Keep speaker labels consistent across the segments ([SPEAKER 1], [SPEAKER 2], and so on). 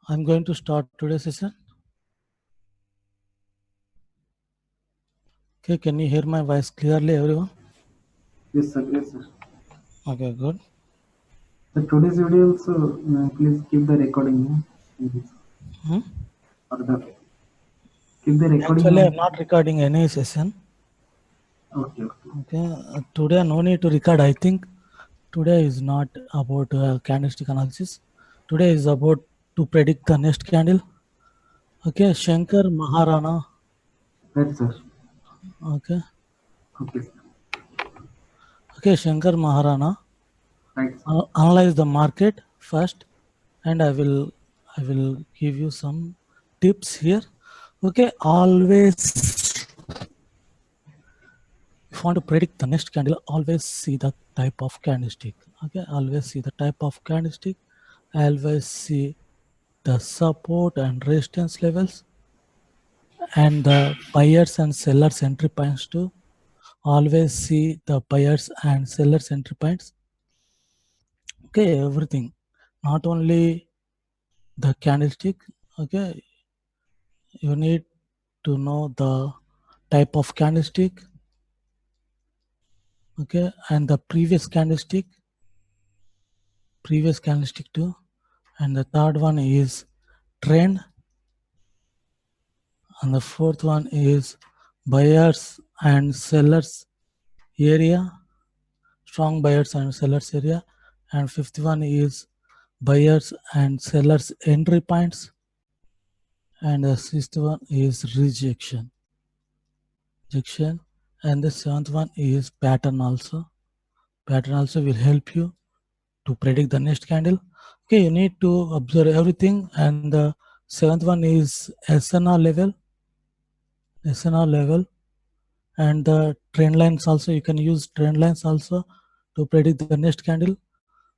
[SPEAKER 1] I'm going to start today's session. Okay, can you hear my voice clearly, everyone?
[SPEAKER 2] Yes, sir. Yes, sir.
[SPEAKER 1] Okay, good.
[SPEAKER 2] So today's video also, please keep the recording.
[SPEAKER 1] Hmm?
[SPEAKER 2] Or the keep the recording
[SPEAKER 1] Actually, I'm
[SPEAKER 2] on.
[SPEAKER 1] not recording any session.
[SPEAKER 2] Okay, okay.
[SPEAKER 1] Okay, today no need to record. I think today is not about candlestick analysis. Today is about to predict the next candle. Okay, Shankar Maharana.
[SPEAKER 2] Right, sir.
[SPEAKER 1] Okay,
[SPEAKER 2] Okay, sir.
[SPEAKER 1] okay, Shankar Maharana.
[SPEAKER 2] Right, sir.
[SPEAKER 1] Analyze the market first, and I will give you some tips here. Okay, always if you want to predict the next candle, always see the type of candlestick. Okay, always see the type of candlestick. Always see the support and resistance levels and the buyers and sellers entry points too. Always see the buyers and sellers entry points. Okay, everything, not only the candlestick. Okay, you need to know the type of candlestick. Okay, and the previous candlestick too. And the third one is trend, and the fourth one is buyers and sellers area, strong buyers and sellers area, and fifth one is buyers and sellers entry points, and the sixth one is rejection, and the seventh one is pattern also. Pattern also will help you to predict the next candle. Okay, you need to observe everything. And the seventh one is SNR level, and the trend lines also. You can use trend lines also to predict the next candle.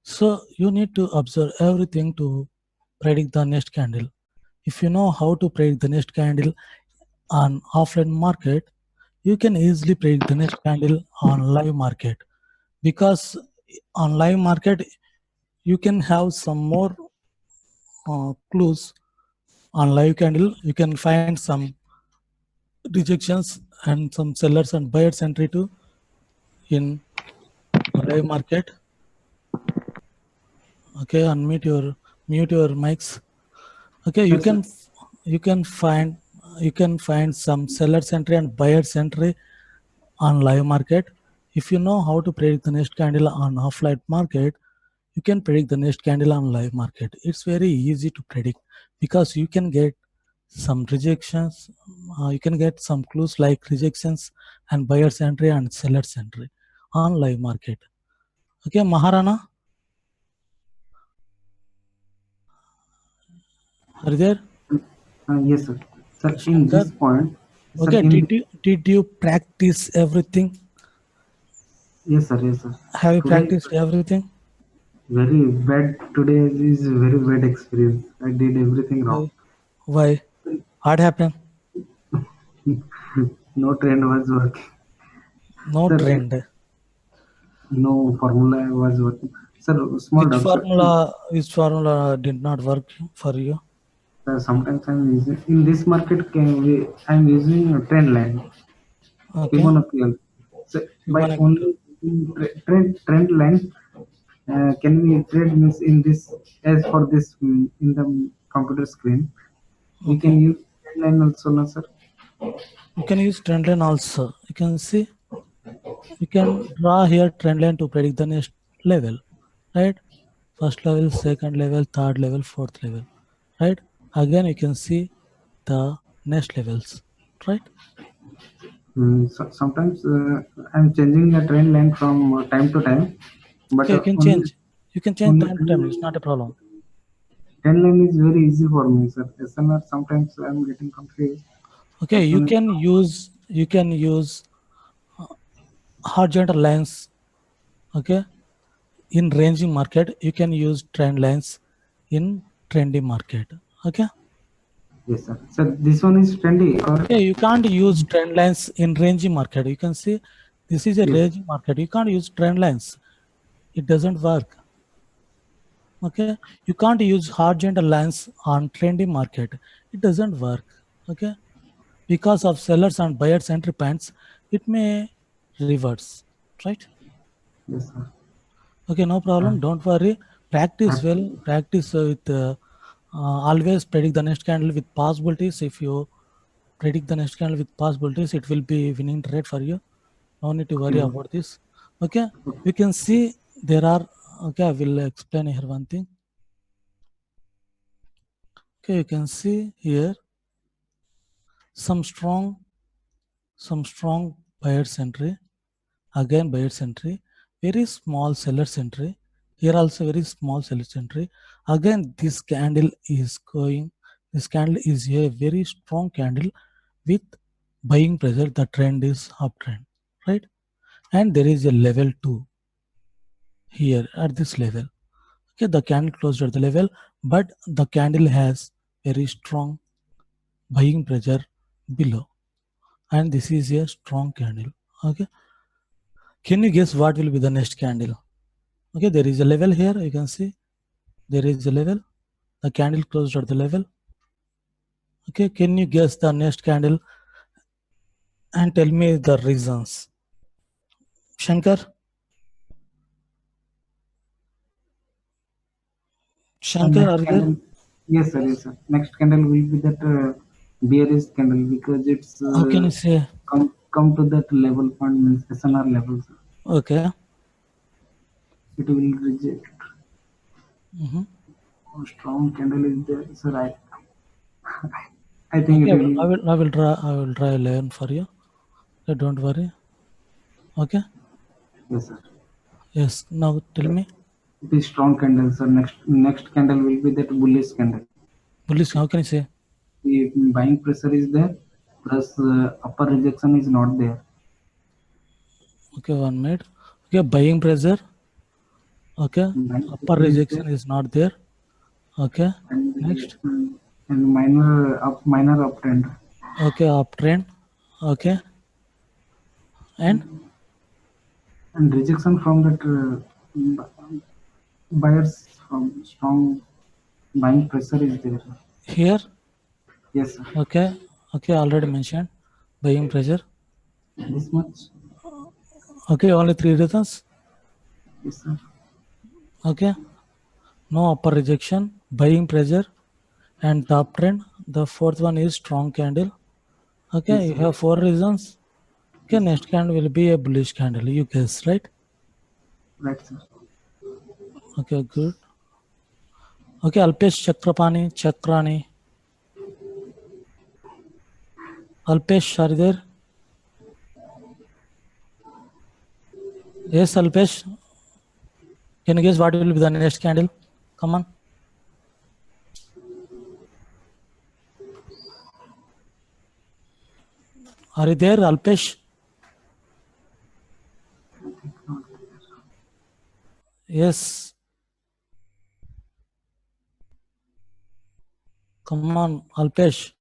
[SPEAKER 1] So you need to observe everything to predict the next candle. If you know how to predict the next candle on offline market, you can easily predict the next candle on live market, because on live market you can have some more clues. On live candle you can find some rejections and some sellers and buyers entry too in live market. Okay, mute your mics. Okay,
[SPEAKER 2] Yes, sir.
[SPEAKER 1] you can find some sellers entry and buyers entry on live market. If you know how to predict the next candle on offline market, you can predict the next candle on live market. It's very easy to predict because you can get some rejections. You can get some clues like rejections and buyers entry and sellers entry on live market. Okay, Maharana, are you there?
[SPEAKER 2] Yes, sir. Sir, in
[SPEAKER 1] Shankar.
[SPEAKER 2] this point, sir,
[SPEAKER 1] Okay,
[SPEAKER 2] in
[SPEAKER 1] did you practice everything?
[SPEAKER 2] yes, sir. Yes, sir.
[SPEAKER 1] Have you
[SPEAKER 2] Today,
[SPEAKER 1] practiced everything?
[SPEAKER 2] very bad. Today is very bad experience. I did everything wrong.
[SPEAKER 1] Why? What happened?
[SPEAKER 2] No trend was working.
[SPEAKER 1] No
[SPEAKER 2] Sir,
[SPEAKER 1] trend.
[SPEAKER 2] no formula was working. Sir, small doubt, sir.
[SPEAKER 1] Which formula did not work for you?
[SPEAKER 2] Sometimes I'm using in this market. I'm using a trend line.
[SPEAKER 1] Okay,
[SPEAKER 2] Fibonacci. So by
[SPEAKER 1] Fibonacci.
[SPEAKER 2] only using trend line, can we trade means in this as for this in the computer screen? We can
[SPEAKER 1] Okay,
[SPEAKER 2] use trend line also, no, sir.
[SPEAKER 1] you can use trend line also. You can see, you can draw here trend line to predict the next level, right? First level, second level, third level, fourth level, right? Again, you can see the next levels, right?
[SPEAKER 2] So, sometimes I'm changing the trend line from time to time, but
[SPEAKER 1] Okay, you can
[SPEAKER 2] only
[SPEAKER 1] change. You can change
[SPEAKER 2] only
[SPEAKER 1] time to time. It's not a problem.
[SPEAKER 2] trend line is very easy for me, sir. SNR sometimes I'm getting confused.
[SPEAKER 1] Okay, you can use horizontal lines. Okay, in ranging market, you can use trend lines in trendy market. Okay.
[SPEAKER 2] Yes, sir. Sir, this one is trendy or
[SPEAKER 1] Okay, you can't use trend lines in ranging market. You can see this is a
[SPEAKER 2] yes,
[SPEAKER 1] ranging market. You can't use trend lines. It doesn't work. Okay, you can't use horizontal lines on trendy market. It doesn't work. Okay, because of sellers and buyers entry points, it may reverse, right?
[SPEAKER 2] Yes, sir.
[SPEAKER 1] Okay, no problem. Don't worry. Practice
[SPEAKER 2] Have-
[SPEAKER 1] well. Practice with always predict the next candle with possibilities. If you predict the next candle with possibilities, it will be winning trade for you. No need to worry
[SPEAKER 2] Okay.
[SPEAKER 1] about this. Okay, we can see there are. Okay, I will explain here one thing. Okay, you can see here some strong buyer's entry. Again buyer's entry, very small seller's entry. Here also very small seller's entry. Again this candle is going. This candle is a very strong candle with buying pressure. The trend is uptrend, right? And there is a level 2 here at this level. Okay, the candle closed at the level, but the candle has very strong buying pressure below, and this is a strong candle. Okay, can you guess what will be the next candle? Okay, there is a level here. You can see there is a level. The candle closed at the level. Okay, can you guess the next candle and tell me the reasons? Shankar? Shankar,
[SPEAKER 2] Next
[SPEAKER 1] are you there?
[SPEAKER 2] candle. Yes, sir. Yes, sir. Next candle will be that bearish candle because it's
[SPEAKER 1] How can you say?
[SPEAKER 2] come to that level point means SNR level. Sir.
[SPEAKER 1] Okay.
[SPEAKER 2] It will reject.
[SPEAKER 1] Mm-hmm.
[SPEAKER 2] Strong candle is there, sir. I think
[SPEAKER 1] Okay,
[SPEAKER 2] it will.
[SPEAKER 1] I will try 11 for you. Okay, don't worry. Okay.
[SPEAKER 2] Yes, sir.
[SPEAKER 1] Yes. Now tell me.
[SPEAKER 2] It is strong candle, sir. Next candle will be that bullish candle.
[SPEAKER 1] Police, how can you say?
[SPEAKER 2] The buying pressure is there, plus upper rejection is not there.
[SPEAKER 1] Okay, 1 minute. Okay, buying pressure. Okay.
[SPEAKER 2] Buying
[SPEAKER 1] Upper
[SPEAKER 2] pressure is there,
[SPEAKER 1] rejection is not there. Okay.
[SPEAKER 2] and
[SPEAKER 1] Next.
[SPEAKER 2] minor uptrend.
[SPEAKER 1] Okay, uptrend. Okay. And
[SPEAKER 2] And rejection from that buyers from strong buying pressure is there.
[SPEAKER 1] here.
[SPEAKER 2] Yes, sir.
[SPEAKER 1] Okay. Okay, already mentioned. Buying pressure.
[SPEAKER 2] This much.
[SPEAKER 1] Okay, only 3 reasons.
[SPEAKER 2] Yes, sir.
[SPEAKER 1] Okay. No upper rejection, buying pressure, and the uptrend. The fourth one is strong candle. Okay,
[SPEAKER 2] Yes,
[SPEAKER 1] you
[SPEAKER 2] sir.
[SPEAKER 1] have 4 reasons. Okay,
[SPEAKER 2] Yes, sir.
[SPEAKER 1] next candle will be a bullish candle. You guess, right?
[SPEAKER 2] Right, sir.
[SPEAKER 1] Okay, good. Okay, Alpesh Chakrani. Alpesh, are you there? Yes, Alpesh. Can you guess what will be the next candle? Come on. Are you there, Alpesh? Yes. Come on, Alpesh.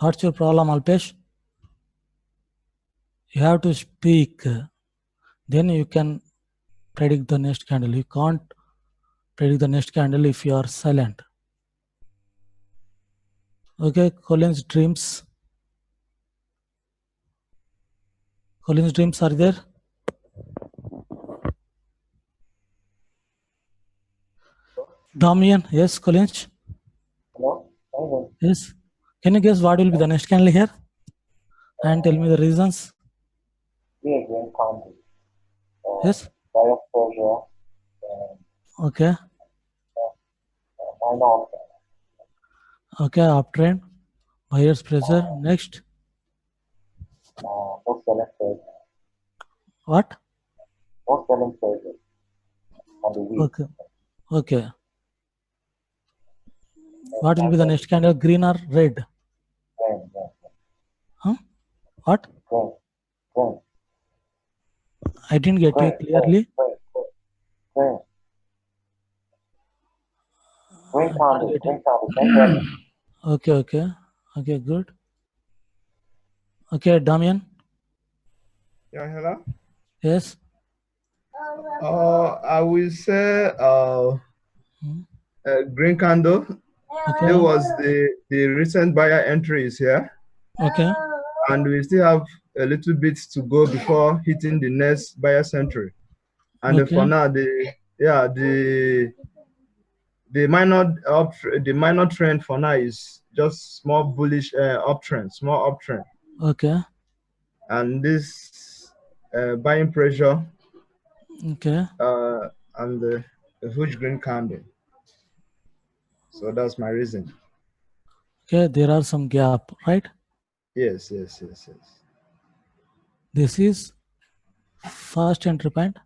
[SPEAKER 1] What's your problem, Alpesh? You have to speak. Then you can predict the next candle. You can't predict the next candle if you are silent. Okay, Colin's dreams. Colin's dreams are there. Damian, yes, Colin's.
[SPEAKER 3] Hello? Hello.
[SPEAKER 1] Yes. Can you guess what will be the next candle here? And tell me the reasons.
[SPEAKER 3] Be a green county.
[SPEAKER 1] Yes.
[SPEAKER 3] Buyer pressure and
[SPEAKER 1] Okay.
[SPEAKER 3] minor option.
[SPEAKER 1] Okay, uptrend. Buyer's pressure. Next.
[SPEAKER 3] No selling pressure.
[SPEAKER 1] What?
[SPEAKER 3] No selling pressure on the week.
[SPEAKER 1] Okay. Okay. What will be the next candle? Green or red?
[SPEAKER 3] Green.
[SPEAKER 1] Huh? What?
[SPEAKER 3] Green. Green.
[SPEAKER 1] I didn't get you
[SPEAKER 3] Green.
[SPEAKER 1] clearly.
[SPEAKER 3] Green. Green
[SPEAKER 1] I'm not
[SPEAKER 3] county.
[SPEAKER 1] getting.
[SPEAKER 3] Green county. Same pattern.
[SPEAKER 1] Okay, okay. Okay, good. Okay, Damian.
[SPEAKER 4] Yeah, hello.
[SPEAKER 1] Yes.
[SPEAKER 4] I will say
[SPEAKER 1] Hmm.
[SPEAKER 4] green candle.
[SPEAKER 1] Okay.
[SPEAKER 4] There was the recent buyer entries here,
[SPEAKER 1] Okay.
[SPEAKER 4] and we still have a little bit to go before hitting the next buyer entry. And
[SPEAKER 1] Okay.
[SPEAKER 4] for now, the minor trend for now is just small bullish uptrend, small uptrend,
[SPEAKER 1] Okay.
[SPEAKER 4] and this buying pressure
[SPEAKER 1] Okay.
[SPEAKER 4] and the huge green candle. So that's my reason.
[SPEAKER 1] Okay. There are some gap, right?
[SPEAKER 4] Yes.
[SPEAKER 1] This is first entry point.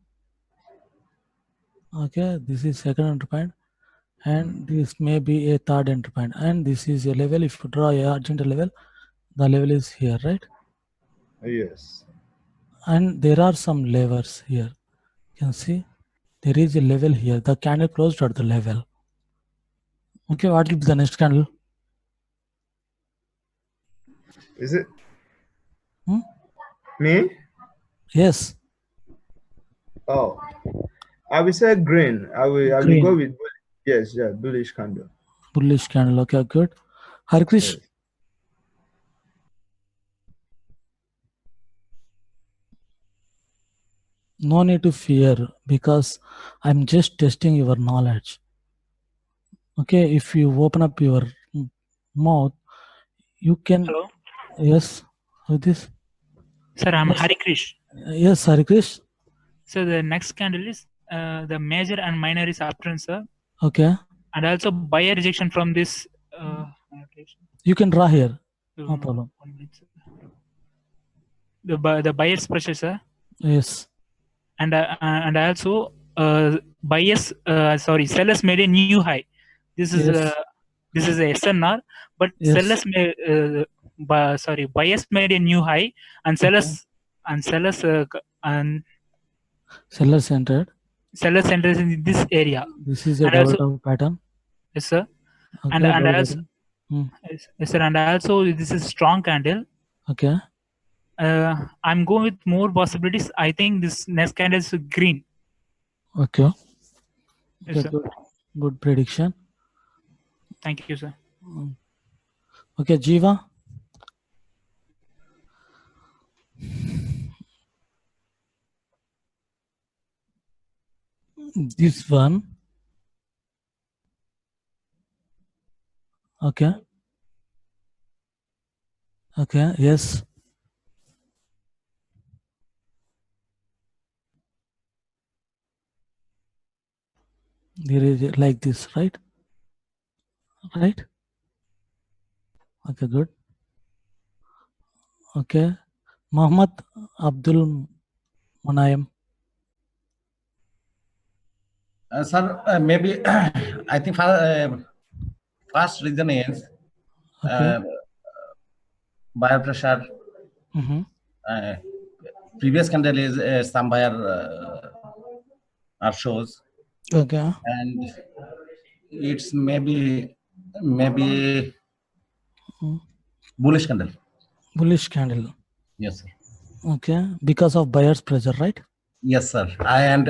[SPEAKER 1] Okay. This is second entry point, and this may be a third entry point. And this is a level. If you draw a horizontal level, the level is here, right?
[SPEAKER 4] Yes.
[SPEAKER 1] And there are some levers here. You can see there is a level here. The candle closed at the level. Okay. What will be the next candle?
[SPEAKER 4] Is it
[SPEAKER 1] Hmm?
[SPEAKER 4] me?
[SPEAKER 1] Yes.
[SPEAKER 4] Oh, I will say green. I will
[SPEAKER 1] Green.
[SPEAKER 4] go with bullish. Yes, bullish candle.
[SPEAKER 1] Bullish candle. Okay. Good. Harkrish.
[SPEAKER 4] Yes.
[SPEAKER 1] No need to fear because I'm just testing your knowledge. Okay, if you open up your mouth, you can.
[SPEAKER 5] Hello,
[SPEAKER 1] Yes, who this?
[SPEAKER 5] sir. I'm
[SPEAKER 1] Yes.
[SPEAKER 5] Hari Krish.
[SPEAKER 1] Yes, Harikrish.
[SPEAKER 5] So the next candle is the major and minor is uptrend, sir,
[SPEAKER 1] Okay,
[SPEAKER 5] and also buyer rejection from this.
[SPEAKER 1] you can draw here. No problem.
[SPEAKER 5] 1 minute, sir. The buyer's pressure, sir,
[SPEAKER 1] Yes,
[SPEAKER 5] and also sellers made a new high. This is
[SPEAKER 1] yes,
[SPEAKER 5] this is a SNR, but
[SPEAKER 1] yes.
[SPEAKER 5] sellers made buyers made a new high, and sellers and
[SPEAKER 1] Seller centered.
[SPEAKER 5] sellers enters in this area.
[SPEAKER 1] This is a
[SPEAKER 5] And
[SPEAKER 1] double
[SPEAKER 5] also,
[SPEAKER 1] top pattern.
[SPEAKER 5] yes, sir.
[SPEAKER 1] Okay,
[SPEAKER 5] And
[SPEAKER 1] double
[SPEAKER 5] also,
[SPEAKER 1] pattern.
[SPEAKER 5] yes, sir. And also, this is strong candle.
[SPEAKER 1] Okay,
[SPEAKER 5] I'm going with more possibilities. I think this next candle is green.
[SPEAKER 1] okay.
[SPEAKER 5] Yes,
[SPEAKER 1] Okay,
[SPEAKER 5] sir.
[SPEAKER 1] good prediction.
[SPEAKER 5] Thank you, sir.
[SPEAKER 1] Okay, Jiva. This one. Okay. Okay, yes. There is like this, right? Right? Okay, good. Okay. Muhammad Abdul Munayem.
[SPEAKER 6] Sir, maybe I think first reason is
[SPEAKER 1] Okay.
[SPEAKER 6] buyer pressure.
[SPEAKER 1] Mm-hmm.
[SPEAKER 6] Previous candle is some buyer shows,
[SPEAKER 1] Okay.
[SPEAKER 6] and it's maybe bullish candle.
[SPEAKER 1] Bullish candle.
[SPEAKER 6] Yes, sir.
[SPEAKER 1] Okay. Because of buyer's pressure, right?
[SPEAKER 6] Yes, sir. And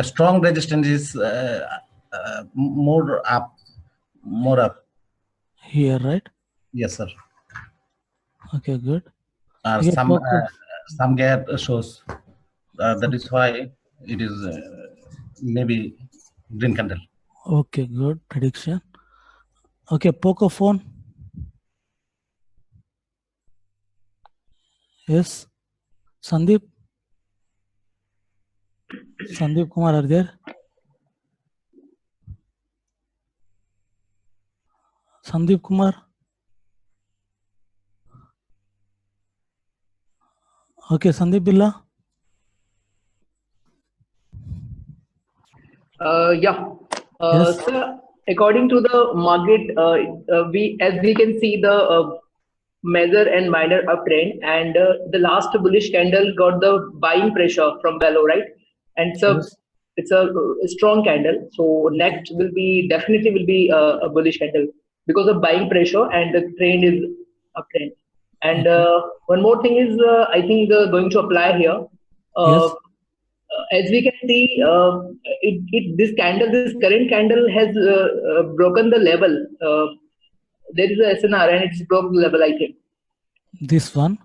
[SPEAKER 6] strong resistance is more up.
[SPEAKER 1] Here, right?
[SPEAKER 6] Yes, sir.
[SPEAKER 1] Okay, good.
[SPEAKER 6] Or some gap shows. That is why it is maybe green candle.
[SPEAKER 1] Okay, good prediction. Okay, Poco phone. Yes. Sandeep. Sandeep Kumar, are there? Sandeep Kumar. Okay, Sandeep Billa.
[SPEAKER 7] Yeah.
[SPEAKER 1] Yes.
[SPEAKER 7] So according to the market, we can see the major and minor uptrend, and the last bullish candle got the buying pressure from below, right? And so
[SPEAKER 1] Yes.
[SPEAKER 7] it's a strong candle. So next will be definitely will be a bullish candle because of buying pressure, and the trend is uptrend. And one more thing is I think going to apply here.
[SPEAKER 1] Yes.
[SPEAKER 7] as we can see, this current candle has broken the level. There is a SNR and it's broke the level, I think.
[SPEAKER 1] This one.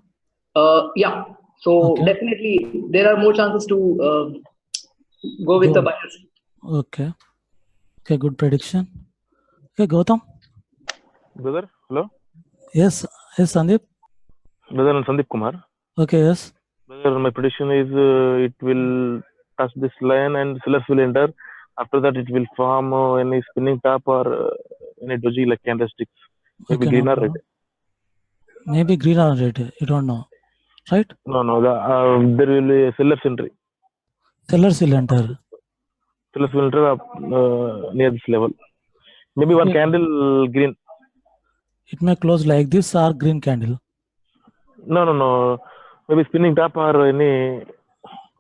[SPEAKER 7] Yeah. So
[SPEAKER 1] Okay.
[SPEAKER 7] definitely there are more chances to go with the buyers.
[SPEAKER 1] Okay. Okay, good prediction. Okay, Gautam.
[SPEAKER 8] Brother, hello.
[SPEAKER 1] Yes, Sandeep.
[SPEAKER 8] Brother, I'm Sandeep Kumar.
[SPEAKER 1] Okay, yes.
[SPEAKER 8] Brother, my prediction is it will touch this line and sellers will enter. After that, it will form any spinning top or any doji like candlesticks. Maybe
[SPEAKER 1] Okay,
[SPEAKER 8] green
[SPEAKER 1] no
[SPEAKER 8] or red.
[SPEAKER 1] problem. Maybe green or red. You don't know, right?
[SPEAKER 8] No, there will be a seller's entry.
[SPEAKER 1] Sellers will enter.
[SPEAKER 8] Sellers will enter near this level. Maybe one
[SPEAKER 1] Okay.
[SPEAKER 8] candle green.
[SPEAKER 1] It may close like this or green candle.
[SPEAKER 8] No. Maybe spinning top or any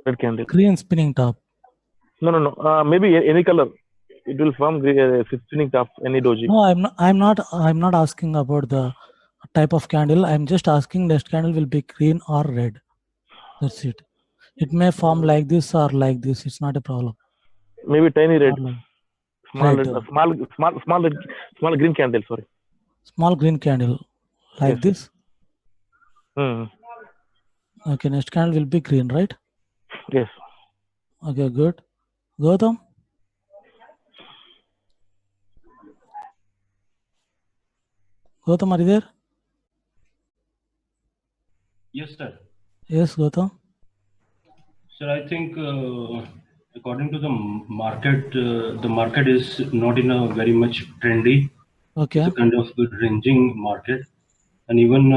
[SPEAKER 8] red candle.
[SPEAKER 1] Green spinning top.
[SPEAKER 8] No. Maybe any color. It will form spinning top, any doji.
[SPEAKER 1] No, I'm not asking about the type of candle. I'm just asking next candle will be green or red. That's it. It may form like this or like this. It's not a problem.
[SPEAKER 8] Maybe tiny red.
[SPEAKER 1] Small
[SPEAKER 8] green candle, sorry.
[SPEAKER 1] Small green candle. Like
[SPEAKER 8] yes.
[SPEAKER 1] this?
[SPEAKER 8] Mm.
[SPEAKER 1] Okay, next candle will be green, right?
[SPEAKER 8] Yes.
[SPEAKER 1] Okay, good. Gautam? Gautam, are you there?
[SPEAKER 9] Yes, sir.
[SPEAKER 1] Yes, Gautam.
[SPEAKER 9] Sir, I think according to the market is not in a very much trendy.
[SPEAKER 1] Okay.
[SPEAKER 9] It's a kind of ranging market, and even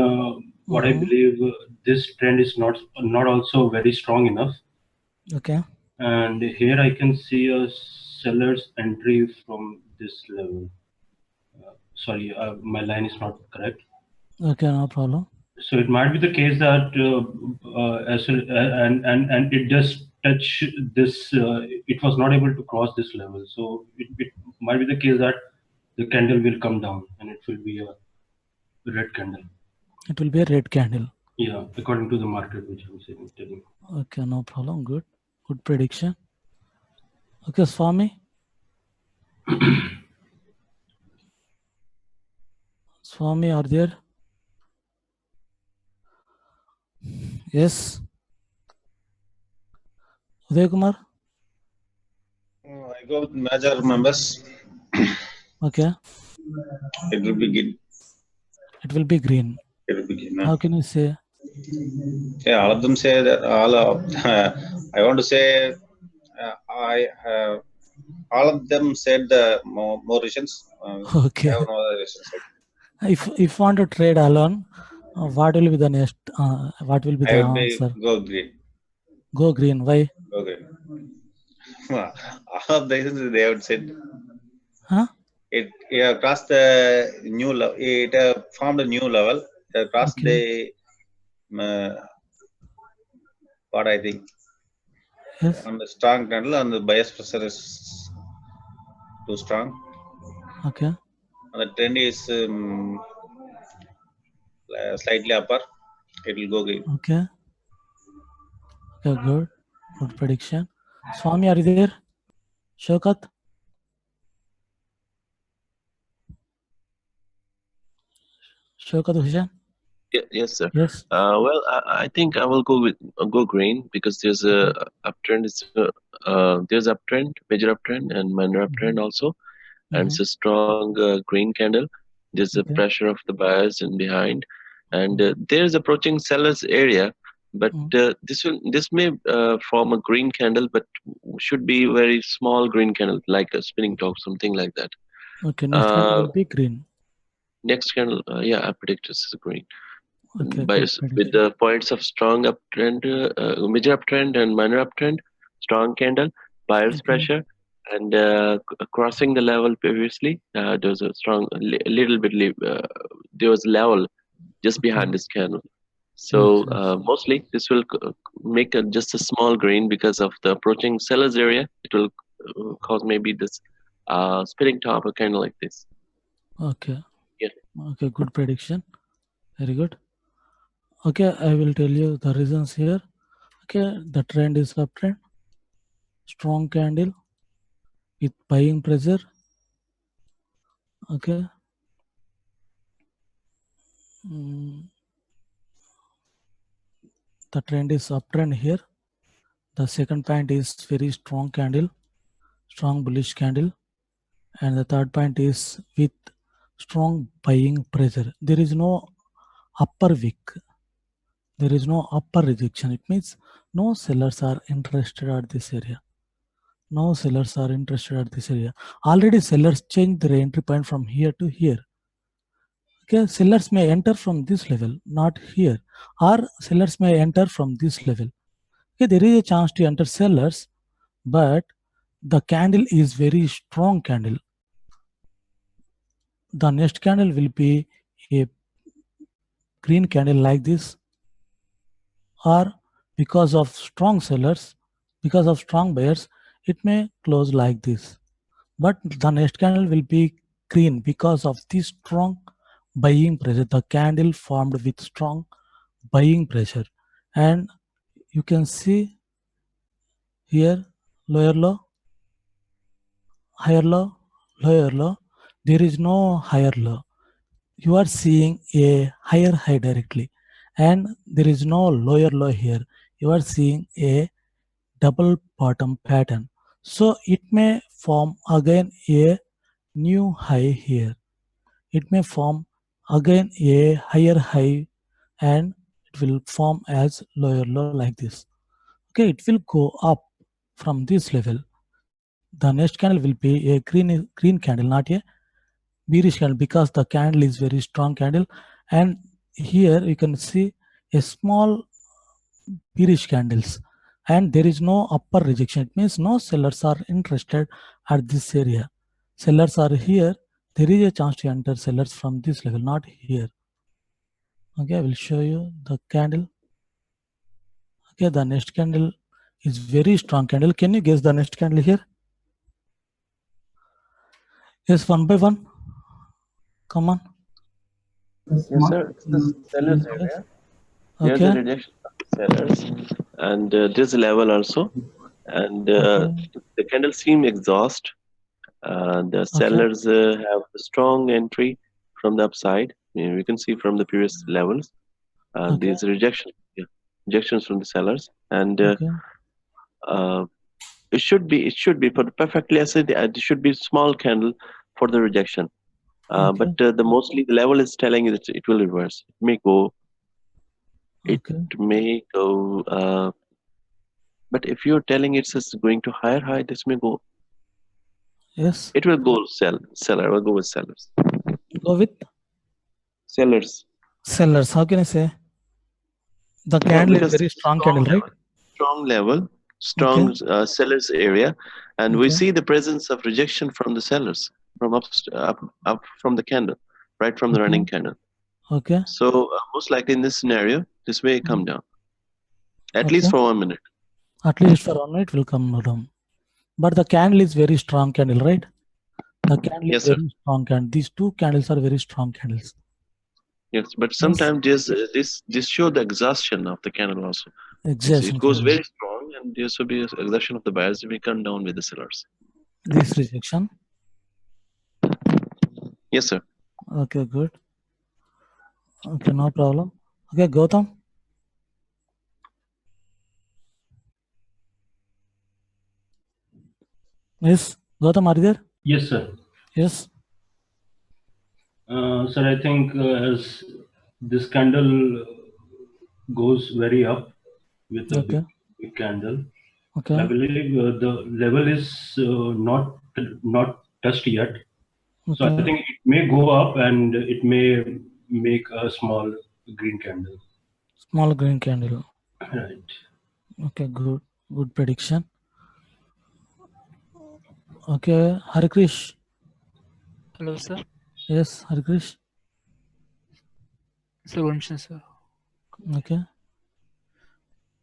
[SPEAKER 9] what I believe this trend is not also very strong enough.
[SPEAKER 1] Okay.
[SPEAKER 9] And here I can see a seller's entry from this level. Sorry, my line is not correct.
[SPEAKER 1] Okay, no problem.
[SPEAKER 9] So it might be the case that and it just touch this. It was not able to cross this level. So it might be the case that the candle will come down and it will be a red candle.
[SPEAKER 1] It will be a red candle.
[SPEAKER 9] Yeah, according to the market, which I'm saying, telling.
[SPEAKER 1] Okay, no problem. Good. Good prediction. Okay, Swami. Swami, are there? Yes. Uday Kumar?
[SPEAKER 10] I go with major members.
[SPEAKER 1] Okay.
[SPEAKER 10] It will be green.
[SPEAKER 1] It will be green.
[SPEAKER 10] It will be green.
[SPEAKER 1] How can you say?
[SPEAKER 10] Yeah, all of them say that. I want to say, all of them said the more reasons.
[SPEAKER 1] Okay.
[SPEAKER 10] I have no other reasons.
[SPEAKER 1] If you want to trade alone, what will be the next? What will be the answer?
[SPEAKER 10] Go green.
[SPEAKER 1] Go green. Why?
[SPEAKER 10] Go green. All of the reasons they have said.
[SPEAKER 1] Huh?
[SPEAKER 10] It crossed the new level. It formed a new level. It crossed the what I think.
[SPEAKER 1] Yes.
[SPEAKER 10] On the strong candle, and the bias pressure is too strong.
[SPEAKER 1] Okay.
[SPEAKER 10] And the trend is slightly upper. It will go green.
[SPEAKER 1] Okay. Okay, good. Good prediction. Swami, are you there? Shokat? Shokat Hussain?
[SPEAKER 11] Yes, sir.
[SPEAKER 1] Yes.
[SPEAKER 11] Well, I think I will go green because there's a uptrend. There's uptrend, major uptrend, and minor uptrend also, and it's a strong green candle. There's a pressure of the buyers in behind, and there's approaching sellers area. But this may form a green candle, but should be very small green candle, like a spinning top, something like that.
[SPEAKER 1] Okay, next candle will be green.
[SPEAKER 11] Next candle, yeah, I predict this is green.
[SPEAKER 1] Okay,
[SPEAKER 11] With the points of strong uptrend, major uptrend and minor uptrend, strong candle, buyer's pressure, and crossing the level previously. There was a strong, little bit. There was level just behind this candle. So mostly this will make just a small green because of the approaching sellers area. It will cause maybe this spinning top or kind of like this.
[SPEAKER 1] Okay.
[SPEAKER 11] Yeah.
[SPEAKER 1] Okay, good prediction. Very good. Okay, I will tell you the reasons here. Okay, the trend is uptrend. strong candle with buying pressure. Okay. The trend is uptrend here. The second point is very strong candle, strong bullish candle. And the third point is with strong buying pressure. There is no upper wick. There is no upper rejection. It means no sellers are interested at this area. No sellers are interested at this area. Already sellers changed their entry point from here to here. Okay, sellers may enter from this level, not here, or sellers may enter from this level. Okay, there is a chance to enter sellers, but the candle is very strong candle. The next candle will be a green candle like this, or because of strong sellers, because of strong buyers, it may close like this. But the next candle will be green because of this strong buying pressure. The candle formed with strong buying pressure, and you can see here lower low, higher low, lower low. There is no higher low. You are seeing a higher high directly, and there is no lower low here. You are seeing a double bottom pattern. So it may form again a new high here. It may form again a higher high, and it will form as lower low like this. Okay, it will go up from this level. The next candle will be a green candle, not a bearish candle, because the candle is very strong candle. And here you can see a small bearish candles, and there is no upper rejection. It means no sellers are interested at this area. Sellers are here. There is a chance to enter sellers from this level, not here. Okay, I will show you the candle. Okay, the next candle is very strong candle. Can you guess the next candle here? Yes, one by one. Come on.
[SPEAKER 11] Yes, sir. It's the sellers area. There's a rejection of sellers, and this level also, and the candle seem exhaust. The sellers have a strong entry from the upside. You can see from the previous levels. These rejections from the sellers, and it should be perfectly as it should be small candle for the rejection. But the mostly the level is telling that it will reverse. It may go. It may go. But if you're telling it's just going to higher high, this may go.
[SPEAKER 1] Yes.
[SPEAKER 11] It will go seller. Will go with sellers.
[SPEAKER 1] Go with
[SPEAKER 11] sellers.
[SPEAKER 1] Sellers. How can I say? The candle is very strong candle, right?
[SPEAKER 11] Strong level, strong sellers area, and we see the presence of rejection from the sellers from up from the candle, right from the running candle.
[SPEAKER 1] Okay.
[SPEAKER 11] So most likely in this scenario, this may come down. At least for 1 minute.
[SPEAKER 1] At least for 1 minute will come down. But the candle is very strong candle, right? The candle is very strong candle. These two candles are very strong candles.
[SPEAKER 11] Yes, but sometimes this show the exhaustion of the candle also.
[SPEAKER 1] Exhaustion.
[SPEAKER 11] It goes very strong, and there should be exhaustion of the buyers. We come down with the sellers.
[SPEAKER 1] This rejection.
[SPEAKER 11] Yes, sir.
[SPEAKER 1] Okay, good. Okay, no problem. Okay, Gautam. Yes, Gautam, are you there?
[SPEAKER 9] Yes, sir.
[SPEAKER 1] Yes.
[SPEAKER 9] Sir, I think as this candle goes very up with a big candle, I believe the level is not touched yet. So I think it may go up and it may make a small green candle.
[SPEAKER 1] Small green candle.
[SPEAKER 9] Right.
[SPEAKER 1] Okay, good. Good prediction. Okay, Harikrish.
[SPEAKER 5] Hello, sir.
[SPEAKER 1] Yes, Harikrish.
[SPEAKER 5] So, one minute, sir.
[SPEAKER 1] Okay.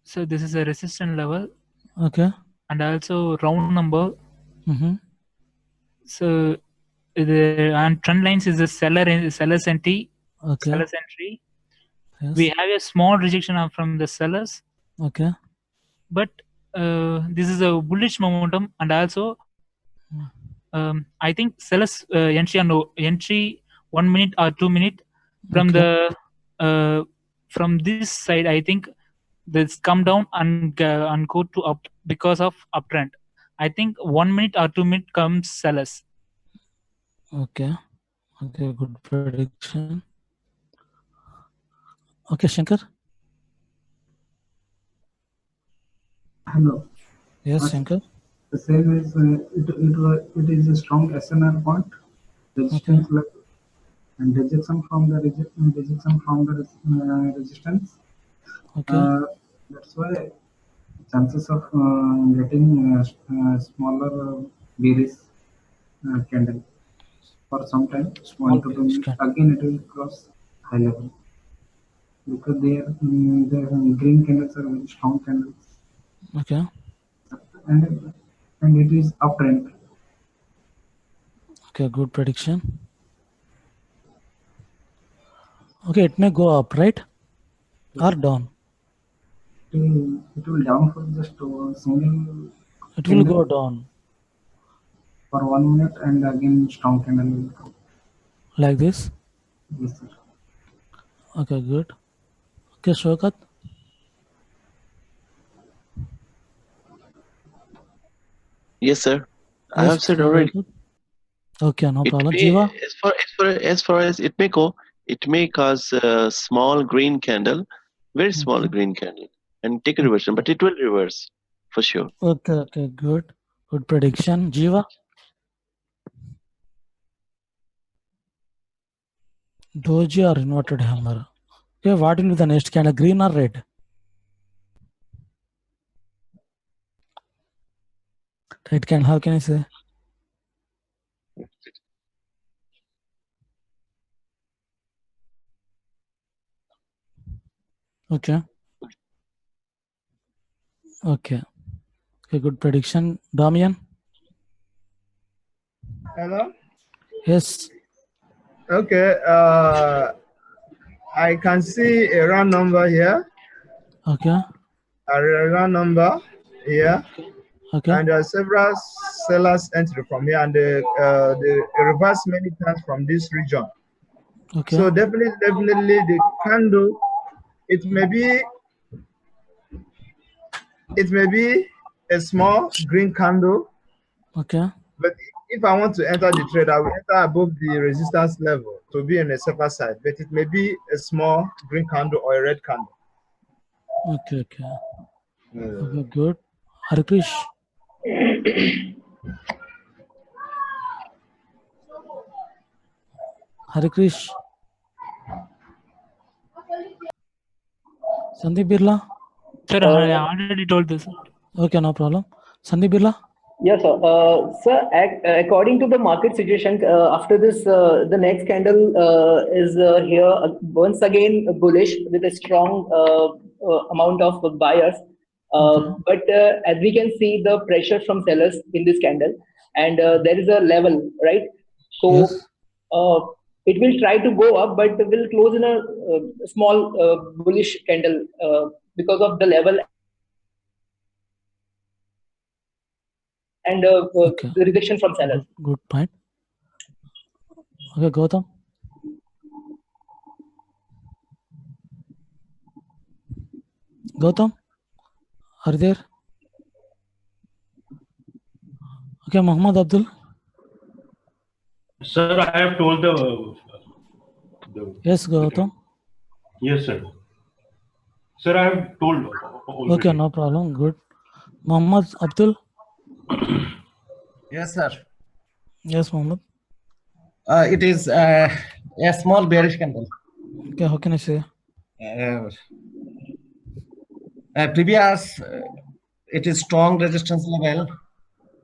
[SPEAKER 5] So this is a resistance level.
[SPEAKER 1] Okay.
[SPEAKER 5] And also round number. So the and trend lines is the seller's entry.
[SPEAKER 1] Okay.
[SPEAKER 5] Seller's entry.
[SPEAKER 1] Yes.
[SPEAKER 5] We have a small rejection from the sellers.
[SPEAKER 1] Okay.
[SPEAKER 5] But this is a bullish momentum, and also I think sellers entry 1 minute or 2 minute from
[SPEAKER 1] Okay.
[SPEAKER 5] from this side. I think this come down and go to up because of uptrend. I think 1 minute or 2 minute comes sellers.
[SPEAKER 1] Okay. Okay, good prediction. Okay, Shankar.
[SPEAKER 2] Hello.
[SPEAKER 1] Yes, Shankar.
[SPEAKER 2] The same is it is a strong SNR point, resistance level, and rejection from the resistance.
[SPEAKER 1] Okay.
[SPEAKER 2] That's why chances of getting smaller bearish candle for some time,
[SPEAKER 1] Small
[SPEAKER 2] 1 to 2
[SPEAKER 1] bearish
[SPEAKER 2] minutes.
[SPEAKER 1] candle.
[SPEAKER 2] Again, it will cross high level because the green candles are very strong candles,
[SPEAKER 1] Okay.
[SPEAKER 2] and it is uptrend.
[SPEAKER 1] Okay, good prediction. Okay, it may go up, right? Or down?
[SPEAKER 2] It will down for just single.
[SPEAKER 1] It will go down.
[SPEAKER 2] For 1 minute, and again strong candle will come.
[SPEAKER 1] Like this?
[SPEAKER 2] Yes, sir.
[SPEAKER 1] Okay, good. Okay, Shokat.
[SPEAKER 11] Yes, sir. I
[SPEAKER 1] Yes,
[SPEAKER 11] have said
[SPEAKER 1] very
[SPEAKER 11] already.
[SPEAKER 1] good. Okay, no
[SPEAKER 11] It
[SPEAKER 1] problem.
[SPEAKER 11] may,
[SPEAKER 1] Jiva?
[SPEAKER 11] as far as it may go, it may cause a small green candle, very small green candle, and take a reversion, but it will reverse for sure.
[SPEAKER 1] Okay, okay, good. Good prediction. Jiva? Doji or inverted hammer? Okay, what will be the next candle? Green or red? Red candle, how can I say? Okay. Okay. Okay, good prediction. Damian?
[SPEAKER 4] Hello?
[SPEAKER 1] Yes.
[SPEAKER 4] Okay, I can see a round number here.
[SPEAKER 1] Okay.
[SPEAKER 4] A round number here.
[SPEAKER 1] Okay.
[SPEAKER 4] And there are several sellers entry from here, and they reverse many times from this region.
[SPEAKER 1] Okay.
[SPEAKER 4] So definitely the candle, it may be a small green candle.
[SPEAKER 1] Okay.
[SPEAKER 4] But if I want to enter the trade, I will enter above the resistance level to be on the safer side. But it may be a small green candle or a red candle.
[SPEAKER 1] Okay, okay. Okay, good. Harikrish? Harikrish? Sandeep Birla?
[SPEAKER 5] Sir, I already told this.
[SPEAKER 1] Okay, no problem. Sandeep Birla?
[SPEAKER 7] Yes, sir. Sir, according to the market situation, after this, the next candle is here once again bullish with a strong amount of buyers. But as we can see, the pressure from sellers in this candle, and there is a level, right? So
[SPEAKER 1] Yes.
[SPEAKER 7] it will try to go up, but will close in a small bullish candle because of the level and the rejection from sellers.
[SPEAKER 1] Good point. Okay, Gautam. Gautam, are you there? Okay, Muhammad Abdul.
[SPEAKER 9] Sir, I have told the
[SPEAKER 1] Yes, Gautam.
[SPEAKER 9] Yes, sir. Sir, I have told already.
[SPEAKER 1] Okay, no problem. Good. Muhammad Abdul.
[SPEAKER 6] Yes, sir.
[SPEAKER 1] Yes, Muhammad.
[SPEAKER 6] It is a small bearish candle.
[SPEAKER 1] Okay, how can I say?
[SPEAKER 6] Previous, it is strong resistance level,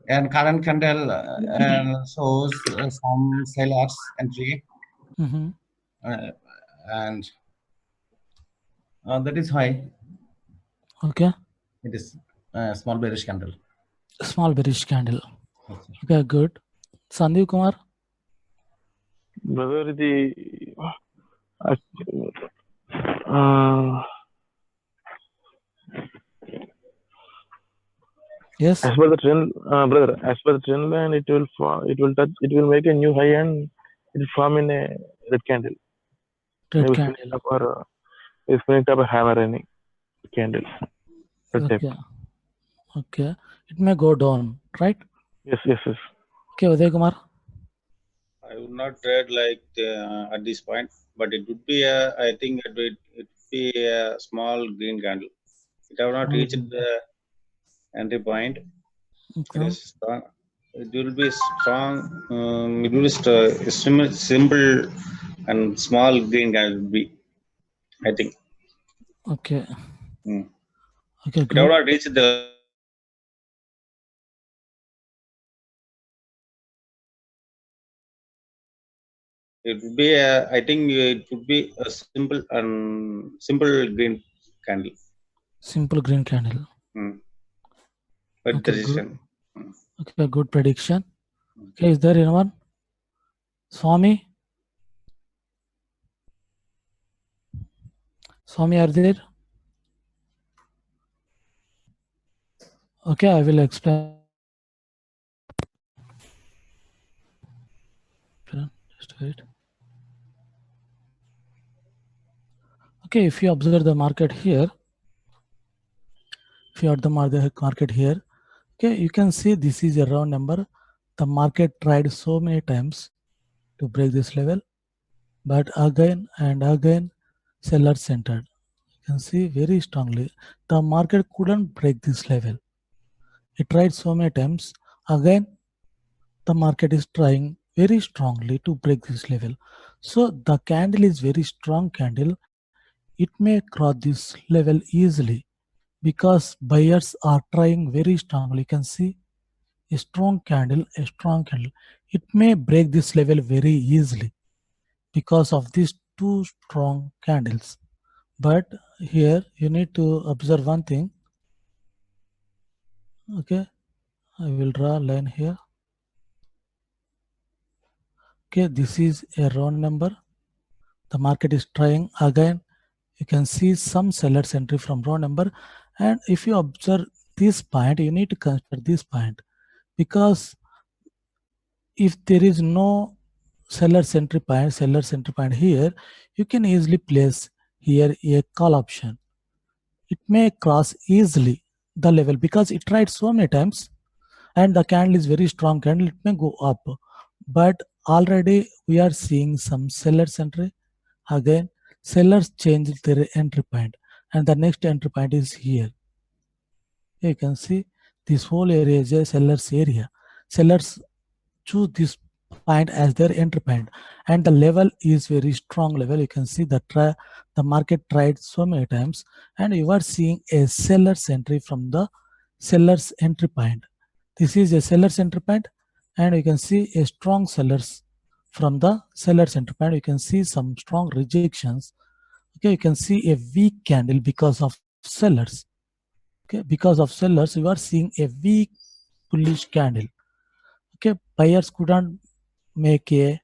[SPEAKER 6] and current candle shows some sellers entry, and that is why.
[SPEAKER 1] Okay.
[SPEAKER 6] It is a small bearish candle.
[SPEAKER 1] Small bearish candle. Okay, good. Sandeep Kumar.
[SPEAKER 8] Brother, the
[SPEAKER 1] Yes.
[SPEAKER 8] As per the trend, brother, as per the trend line, it will make a new high and it will form in a red candle.
[SPEAKER 1] Red
[SPEAKER 8] Maybe
[SPEAKER 1] candle.
[SPEAKER 8] spinning up or spinning up a hammer any candle.
[SPEAKER 1] Okay. Okay. It may go down, right?
[SPEAKER 8] Yes, yes, yes.
[SPEAKER 1] Okay, Uday Kumar.
[SPEAKER 10] I would not trade like at this point, but it would be a, I think it would be a small green candle. It have not reached the entry point.
[SPEAKER 1] Okay.
[SPEAKER 10] It is strong. It will be strong. It will be simple and small green candle will be, I think.
[SPEAKER 1] Okay.
[SPEAKER 10] Mm.
[SPEAKER 1] Okay,
[SPEAKER 10] It have
[SPEAKER 1] good.
[SPEAKER 10] not reached the. It would be a, I think it would be a simple green candle.
[SPEAKER 1] Simple green candle.
[SPEAKER 10] Mm. But
[SPEAKER 1] Okay,
[SPEAKER 10] decision.
[SPEAKER 1] good. Okay, good prediction. Okay, is there anyone? Swami? Swami, are there? Okay, I will explain. Just wait. Okay, if you observe the market here, if you are the market here, okay, you can see this is a round number. The market tried so many times to break this level, but again and again sellers entered. You can see very strongly the market couldn't break this level. It tried so many times. Again, the market is trying very strongly to break this level. So the candle is very strong candle. It may cross this level easily because buyers are trying very strongly. You can see a strong candle, a strong candle. It may break this level very easily because of these two strong candles. But here you need to observe one thing. Okay, I will draw a line here. Okay, this is a round number. The market is trying again. You can see some sellers entry from round number. And if you observe this point, you need to consider this point, because if there is no seller's entry point here, you can easily place here a call option. It may cross easily the level because it tried so many times and the candle is very strong candle. It may go up, but already we are seeing some sellers entry. Again, sellers change their entry point and the next entry point is here. You can see this whole area is a sellers area. Sellers choose this point as their entry point and the level is very strong level. You can see that the market tried so many times and you are seeing a seller's entry from the seller's entry point. This is a seller's entry point and you can see a strong sellers from the seller's entry point. You can see some strong rejections. Okay, you can see a weak candle because of sellers. Okay, because of sellers you are seeing a weak bullish candle. Okay, buyers couldn't make a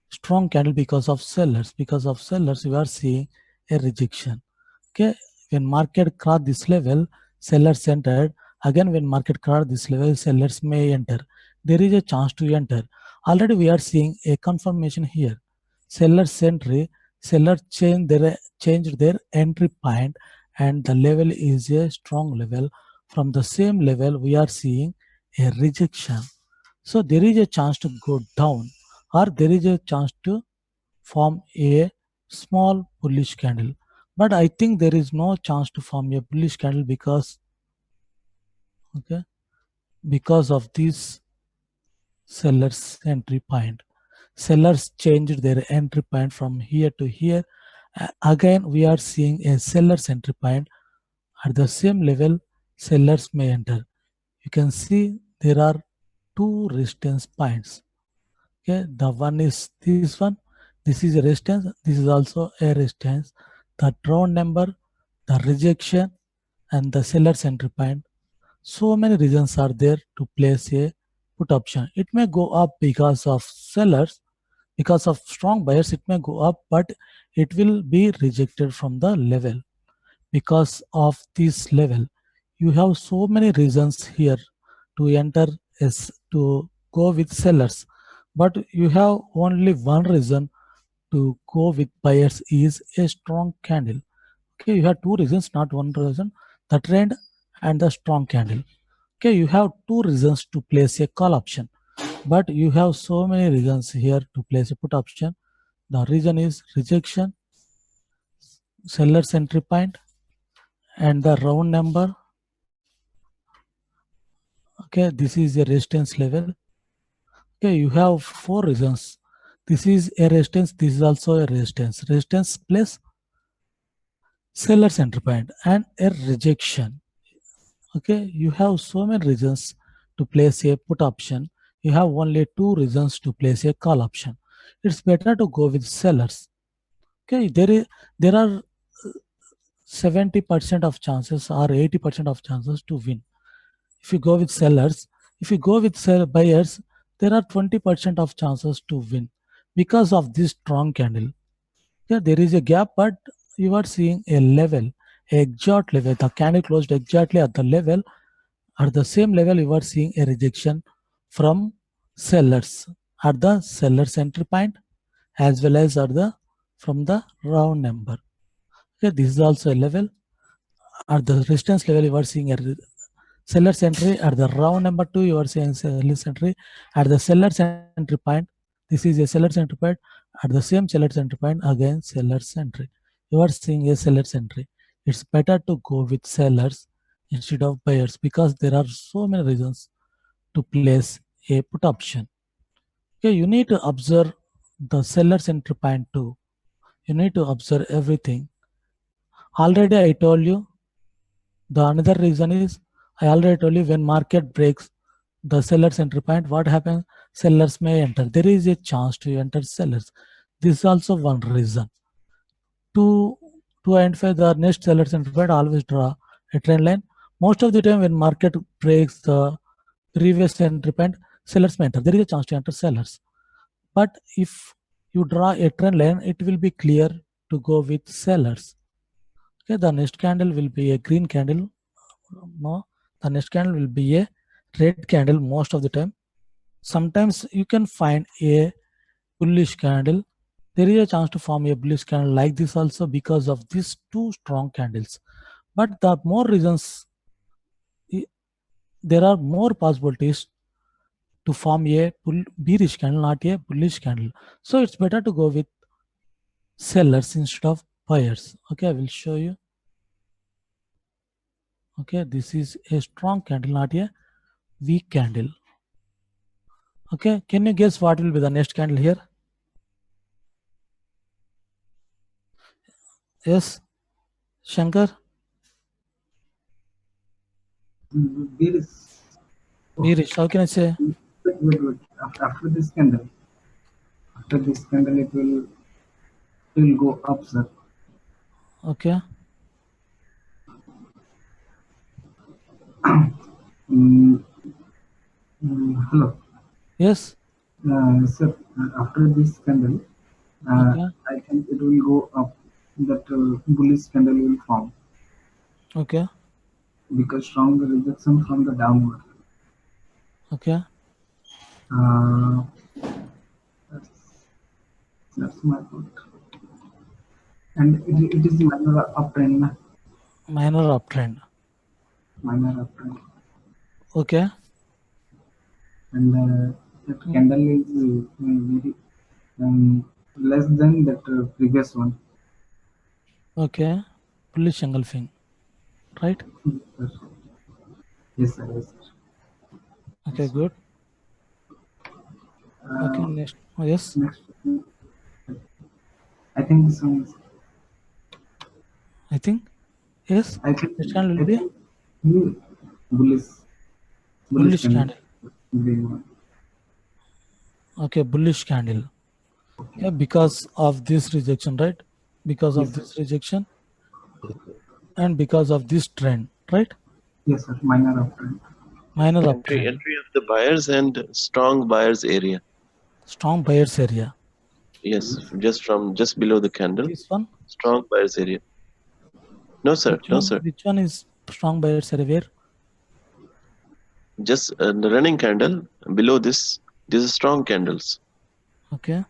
[SPEAKER 1] strong candle because of sellers. Because of sellers you are seeing a rejection. Okay, when market crossed this level, sellers entered. Again, when market crossed this level, sellers may enter. There is a chance to enter. Already we are seeing a confirmation here. Sellers entry, sellers changed their entry point and the level is a strong level. From the same level we are seeing a rejection. So there is a chance to go down or there is a chance to form a small bullish candle. But I think there is no chance to form a bullish candle because of this seller's entry point. Sellers changed their entry point from here to here. Again, we are seeing a seller's entry point. At the same level, sellers may enter. You can see there are two resistance points. Okay, the one is this one. This is a resistance. This is also a resistance. The round number, the rejection, and the seller's entry point. So many reasons are there to place a put option. It may go up because of sellers, because of strong buyers. It may go up, but it will be rejected from the level. Because of this level, you have so many reasons here to enter to go with sellers, but you have only one reason to go with buyers is a strong candle. Okay, you have two reasons, not one reason, the trend and the strong candle. Okay, you have two reasons to place a call option, but you have so many reasons here to place a put option. The reason is rejection, seller's entry point, and the round number. Okay, this is a resistance level. Okay, you have four reasons. This is a resistance, this is also a resistance. Resistance plus seller's entry point and a rejection. Okay, you have so many reasons to place a put option. You have only two reasons to place a call option. It's better to go with sellers. Okay, there are 70% of chances or 80% of chances to win. If you go with sellers, if you go with buyers, there are 20% of chances to win because of this strong candle. Yeah, there is a gap, but you are seeing a level, exact level. The candle closed exactly at the level. At the same level, you are seeing a rejection from sellers at the seller's entry point as well as at the from the round number. Okay, this is also a level. At the resistance level, you are seeing a seller's entry. At the round number 2, you are seeing seller's entry. At the seller's entry point, this is a seller's entry point. At the same seller's entry point, again seller's entry. You are seeing a seller's entry. It's better to go with sellers instead of buyers because there are so many reasons to place a put option. Okay, you need to observe the seller's entry point too. You need to observe everything. Already I told you. The another reason is I already told you when market breaks the seller's entry point, what happens? Sellers may enter. There is a chance to enter sellers. This is also one reason. To identify the next seller's entry point, always draw a trend line. Most of the time when market breaks the previous entry point, sellers may enter. There is a chance to enter sellers. But if you draw a trend line, it will be clear to go with sellers. Okay, the next candle will be a green candle. No, the next candle will be a red candle most of the time. Sometimes you can find a bullish candle. There is a chance to form a bullish candle like this also because of these two strong candles. But the more reasons, there are more possibilities to form a bearish candle, not a bullish candle. So it's better to go with sellers instead of buyers. Okay, I will show you. Okay, this is a strong candle, not a weak candle. Okay, can you guess what will be the next candle here? Yes, Shankar?
[SPEAKER 2] Bearish.
[SPEAKER 1] Bearish, how can I say?
[SPEAKER 2] Wait. After this candle, it will go up, sir.
[SPEAKER 1] Okay.
[SPEAKER 2] Hello.
[SPEAKER 1] Yes.
[SPEAKER 2] Sir, after this candle,
[SPEAKER 1] Okay.
[SPEAKER 2] I think it will go up. That bullish candle will form.
[SPEAKER 1] Okay.
[SPEAKER 2] Because strong rejection from the downward.
[SPEAKER 1] Okay.
[SPEAKER 2] That's my thought. And it is minor uptrend.
[SPEAKER 1] Minor uptrend.
[SPEAKER 2] Minor uptrend.
[SPEAKER 1] Okay.
[SPEAKER 2] And that candle is very less than that previous one.
[SPEAKER 1] Okay. Bullish engulfing, right?
[SPEAKER 2] Yes, sir. Yes, sir.
[SPEAKER 1] Okay, good. Okay, next. Oh, yes.
[SPEAKER 2] Next. I think this one is.
[SPEAKER 1] I think. Yes.
[SPEAKER 2] I think
[SPEAKER 1] this candle will be
[SPEAKER 2] bullish
[SPEAKER 1] candle.
[SPEAKER 2] Green one.
[SPEAKER 1] Okay, bullish candle. Yeah, because of this rejection, right? Because of this rejection and because of this trend, right?
[SPEAKER 2] Yes, sir. Minor uptrend.
[SPEAKER 1] Minor uptrend.
[SPEAKER 11] Entry of the buyers and strong buyers area.
[SPEAKER 1] Strong buyers area.
[SPEAKER 11] Yes, just below the candle.
[SPEAKER 1] This one?
[SPEAKER 11] Strong buyers area. No, sir. No, sir.
[SPEAKER 1] Which one is strong buyers are where?
[SPEAKER 11] Just the running candle below this. These are strong candles.
[SPEAKER 1] Okay.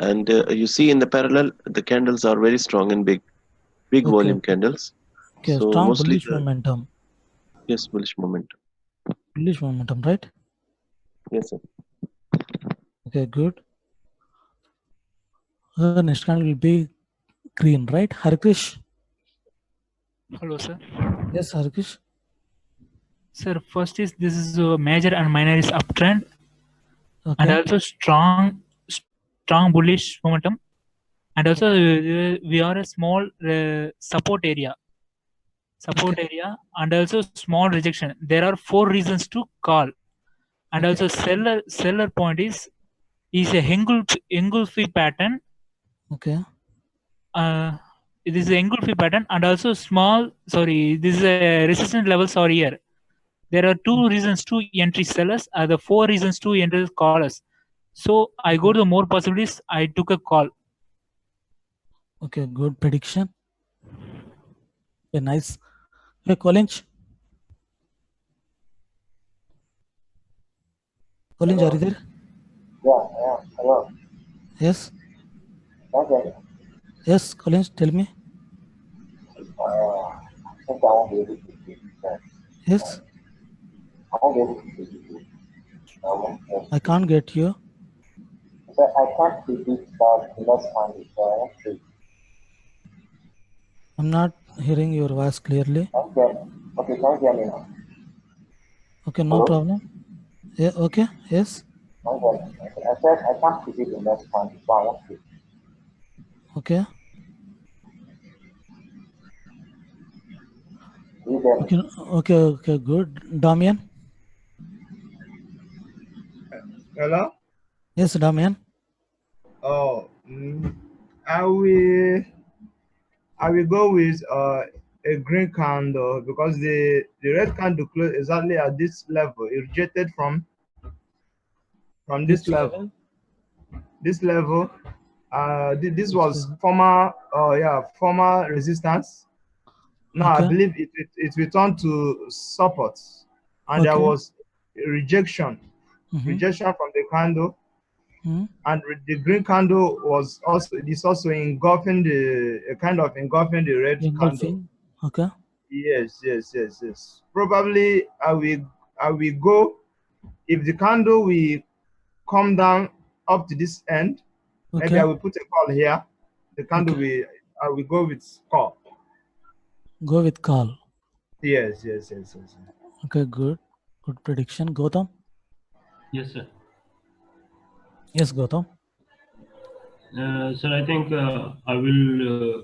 [SPEAKER 11] And you see in the parallel, the candles are very strong and big volume candles.
[SPEAKER 1] Okay,
[SPEAKER 11] So
[SPEAKER 1] strong
[SPEAKER 11] mostly
[SPEAKER 1] bullish momentum.
[SPEAKER 11] Yes, bullish momentum.
[SPEAKER 1] Bullish momentum, right?
[SPEAKER 11] Yes, sir.
[SPEAKER 1] Okay, good. Next candle will be green, right? Harkrish?
[SPEAKER 5] Hello, sir.
[SPEAKER 1] Yes, Harkrish.
[SPEAKER 5] Sir, first is this is major and minor is uptrend,
[SPEAKER 1] Okay.
[SPEAKER 5] and also strong bullish momentum, and also we are a small support area, and also small rejection. There are 4 reasons to call, and also seller point is a engulfing pattern.
[SPEAKER 1] Okay.
[SPEAKER 5] It is an engulfing pattern, and also this is a resistance levels are here. There are 2 reasons to entry sellers, the 4 reasons to enter callers. So I go to the more possibilities. I took a call.
[SPEAKER 1] Okay, good prediction. Okay, nice. Hey, Collins. Collins, are you there?
[SPEAKER 3] Yeah, hello.
[SPEAKER 1] Yes.
[SPEAKER 3] Okay.
[SPEAKER 1] Yes, Collins, tell me.
[SPEAKER 3] I think I won't be able to do that.
[SPEAKER 1] Yes.
[SPEAKER 3] I won't be able to do it.
[SPEAKER 1] I can't get you.
[SPEAKER 3] So I can't predict that the next one is entry.
[SPEAKER 1] I'm not hearing your voice clearly.
[SPEAKER 3] Okay, can you hear me now?
[SPEAKER 1] Okay, no problem. Yeah, okay, yes.
[SPEAKER 3] Okay. I said I can't predict the next one is entry.
[SPEAKER 1] Okay. Okay, good. Damian?
[SPEAKER 4] Hello?
[SPEAKER 1] Yes, Damian.
[SPEAKER 4] Oh, I will go with a green candle because the red candle closed exactly at this level. It rejected from this level. This level. This was former resistance. Now I believe it returned to support, and there was a rejection from the candle. And the green candle was also engulfing the red candle.
[SPEAKER 1] Okay.
[SPEAKER 4] Yes. Probably I will go if the candle will come down up to this end.
[SPEAKER 1] Okay.
[SPEAKER 4] Maybe I will put a call here. The candle I will go with call.
[SPEAKER 1] Go with call.
[SPEAKER 4] Yes.
[SPEAKER 1] Okay, good prediction. Gautam?
[SPEAKER 9] Yes, sir.
[SPEAKER 1] Yes, Gautam.
[SPEAKER 9] Sir, I think I will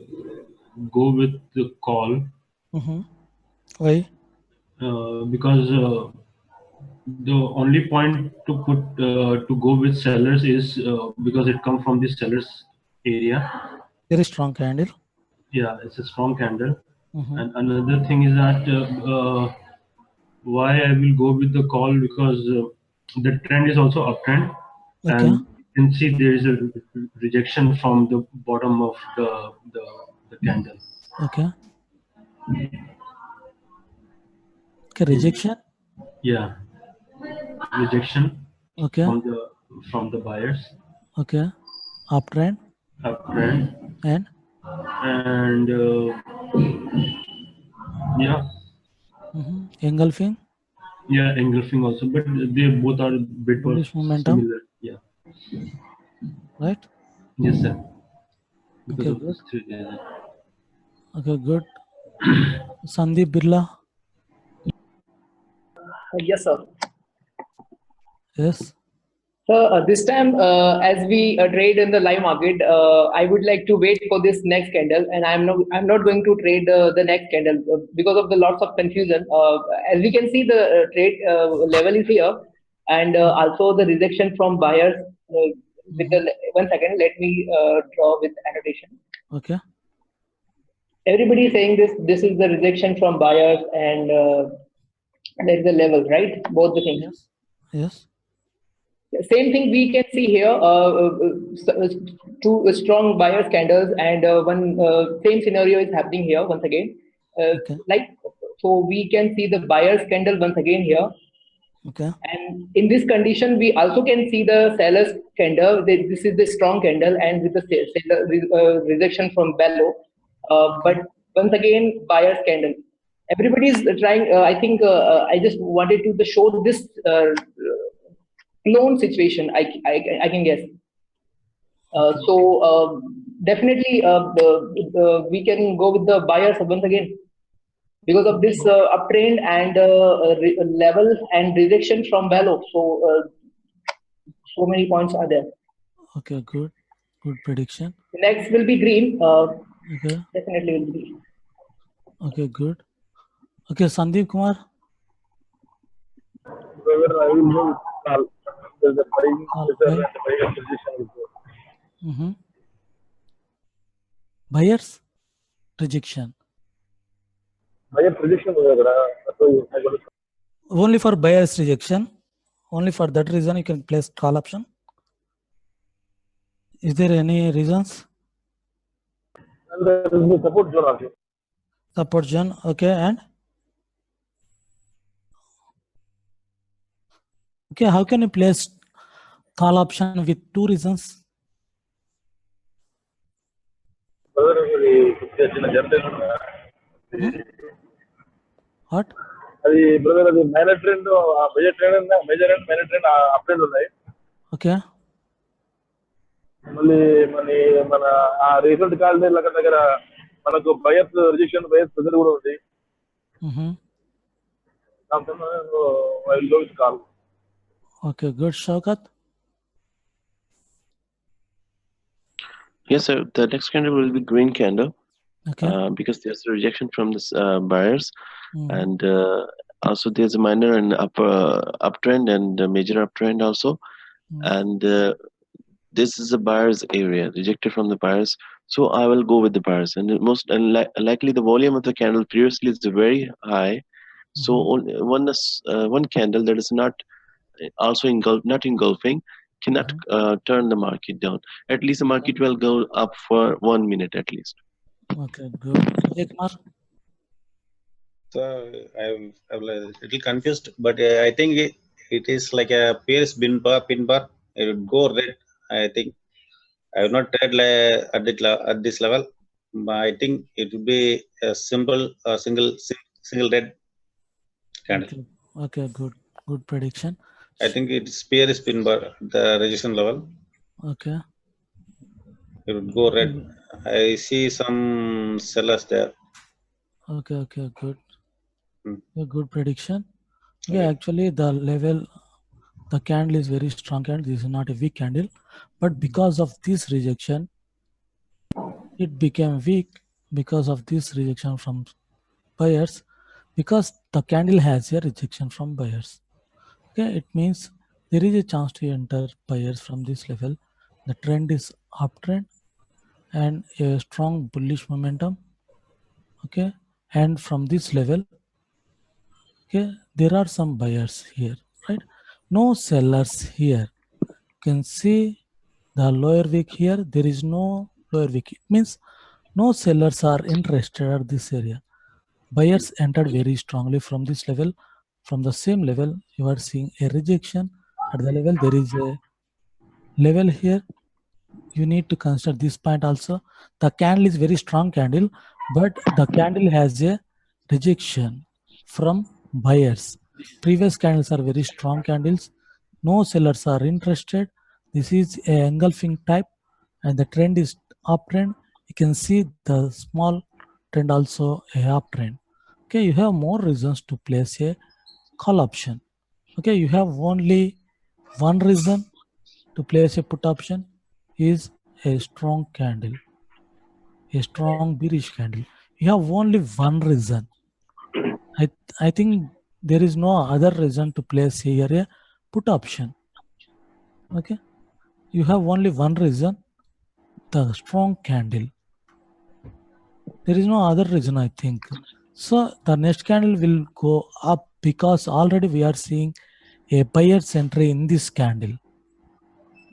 [SPEAKER 9] go with the call.
[SPEAKER 1] Why?
[SPEAKER 9] Because the only point to put to go with sellers is because it comes from the sellers area.
[SPEAKER 1] Very strong candle.
[SPEAKER 9] Yeah, it's a strong candle. And another thing is that why I will go with the call because the trend is also uptrend, and you can see there is a rejection from the bottom of the candle.
[SPEAKER 1] Okay. Rejection.
[SPEAKER 9] Yeah, rejection.
[SPEAKER 1] Okay.
[SPEAKER 9] From the buyers.
[SPEAKER 1] Okay. Uptrend. And
[SPEAKER 9] yeah.
[SPEAKER 1] Engulfing.
[SPEAKER 9] Yeah, engulfing also, but they both are bit
[SPEAKER 1] bullish momentum.
[SPEAKER 9] Similar. Yeah.
[SPEAKER 1] Right.
[SPEAKER 9] Yes, sir.
[SPEAKER 1] Okay, good. Okay, good. Sandeep Birla.
[SPEAKER 7] Yes, sir.
[SPEAKER 1] Yes.
[SPEAKER 7] So this time, as we trade in the live market, I would like to wait for this next candle, and I'm not going to trade the next candle because of the lots of confusion. As we can see, the trade level is here, and also the rejection from buyers. With the 1 second, let me draw with annotation.
[SPEAKER 1] Okay.
[SPEAKER 7] Everybody is saying this is the rejection from buyers, and there is a level, right? Both the things.
[SPEAKER 1] Yes.
[SPEAKER 7] Same thing we can see here, 2 strong buyers candles, and one same scenario is happening here once again. Like So we can see the buyer's candle once again here.
[SPEAKER 1] Okay.
[SPEAKER 7] And in this condition, we also can see the seller's candle. This is the strong candle, and with the seller, rejection from below. But once again, buyer's candle. Everybody is trying. I think I just wanted to show this clone situation. I can guess. So definitely we can go with the buyers once again because of this uptrend and level and rejection from below. So so many points are there.
[SPEAKER 1] Okay, good prediction.
[SPEAKER 7] Next will be green.
[SPEAKER 1] Okay.
[SPEAKER 7] Definitely will be green.
[SPEAKER 1] Okay, good. Okay, Sandeep Kumar.
[SPEAKER 8] Whether I will go call. There's a buying pressure and buyer's rejection.
[SPEAKER 1] Buyer's rejection.
[SPEAKER 8] Buyer's rejection.
[SPEAKER 1] Only for buyer's rejection. Only for that reason you can place call option. Is there any reasons?
[SPEAKER 8] And there is the support zone also.
[SPEAKER 1] Support zone. Okay, and okay, how can you place call option with two reasons? What?
[SPEAKER 8] Brother, the minor trend, major and minor trend uptrend ఉన్నాయి.
[SPEAKER 1] Okay.
[SPEAKER 8] మళ్ళీ మన ఆ recent call దగ్గర మనకు buyers rejection buyers pressure కూడా ఉంది. I will go with call.
[SPEAKER 1] Okay, good. Shaukat?
[SPEAKER 11] Yes, sir. The next candle will be green candle.
[SPEAKER 1] Okay.
[SPEAKER 11] Because there's a rejection from the buyers, and also there's a minor and uptrend and a major uptrend also, and this is a buyer's area rejected from the buyers. So I will go with the buyers, and most likely the volume of the candle previously is very high. So one candle that is not also engulfing cannot turn the market down. At least the market will go up for 1 minute at least.
[SPEAKER 1] Okay, good.
[SPEAKER 10] So I'm a little confused, but I think it is like a Pierce pin bar. It would go red. I think I will not trade at this level. But I think it would be a simple single red candle.
[SPEAKER 1] Okay, good prediction.
[SPEAKER 10] I think it's Pierce pin bar, the resistance level.
[SPEAKER 1] Okay.
[SPEAKER 10] It would go red. I see some sellers there.
[SPEAKER 1] Okay, good. Good prediction. Yeah, actually the candle is very strong candle. This is not a weak candle, but because of this rejection, it became weak because of this rejection from buyers, because the candle has a rejection from buyers. Okay, it means there is a chance to enter buyers from this level. The trend is uptrend and a strong bullish momentum. Okay, and from this level, okay, there are some buyers here, right? No sellers here. You can see the lower wick here. There is no lower wick. It means no sellers are interested at this area. Buyers entered very strongly from this level. From the same level, you are seeing a rejection. At the level, there is a level here. You need to consider this point also. The candle is very strong candle, but the candle has a rejection from buyers. Previous candles are very strong candles. No sellers are interested. This is a engulfing type, and the trend is uptrend. You can see the small trend also a uptrend. Okay, you have more reasons to place a call option. Okay, you have only one reason to place a put option is a strong candle, a strong bearish candle. You have only one reason. I think there is no other reason to place here a put option. Okay, you have only one reason, the strong candle. There is no other reason, I think. So the next candle will go up because already we are seeing a buyer's entry in this candle,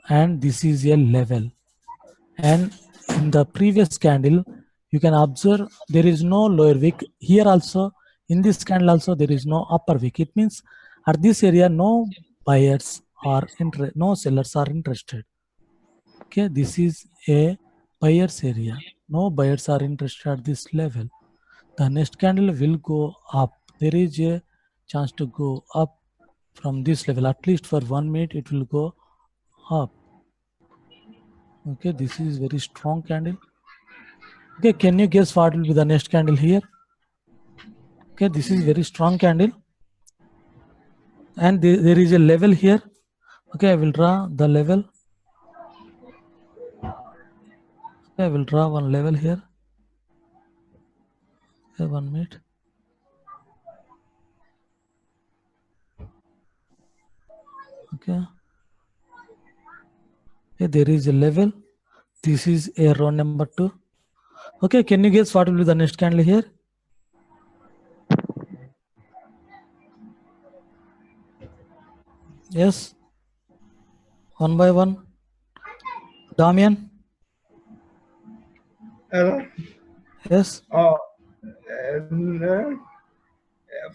[SPEAKER 1] and this is a level. And in the previous candle, you can observe there is no lower wick. Here also In this candle also there is no upper wick. It means at this area no buyers are no sellers are interested. Okay, this is a buyer's area. No buyers are interested at this level. The next candle will go up. There is a chance to go up from this level. At least for 1 minute it will go up. Okay, this is very strong candle. Okay, can you guess what will be the next candle here? Okay, this is very strong candle. And there is a level here. Okay, I will draw the level. Okay, I will draw one level here. Okay, 1 minute. Okay. Okay, there is a level. This is a row number 2. Okay, can you guess what will be the next candle here? Yes. One by one. Damian.
[SPEAKER 4] Hello.
[SPEAKER 1] Yes.
[SPEAKER 4] Oh,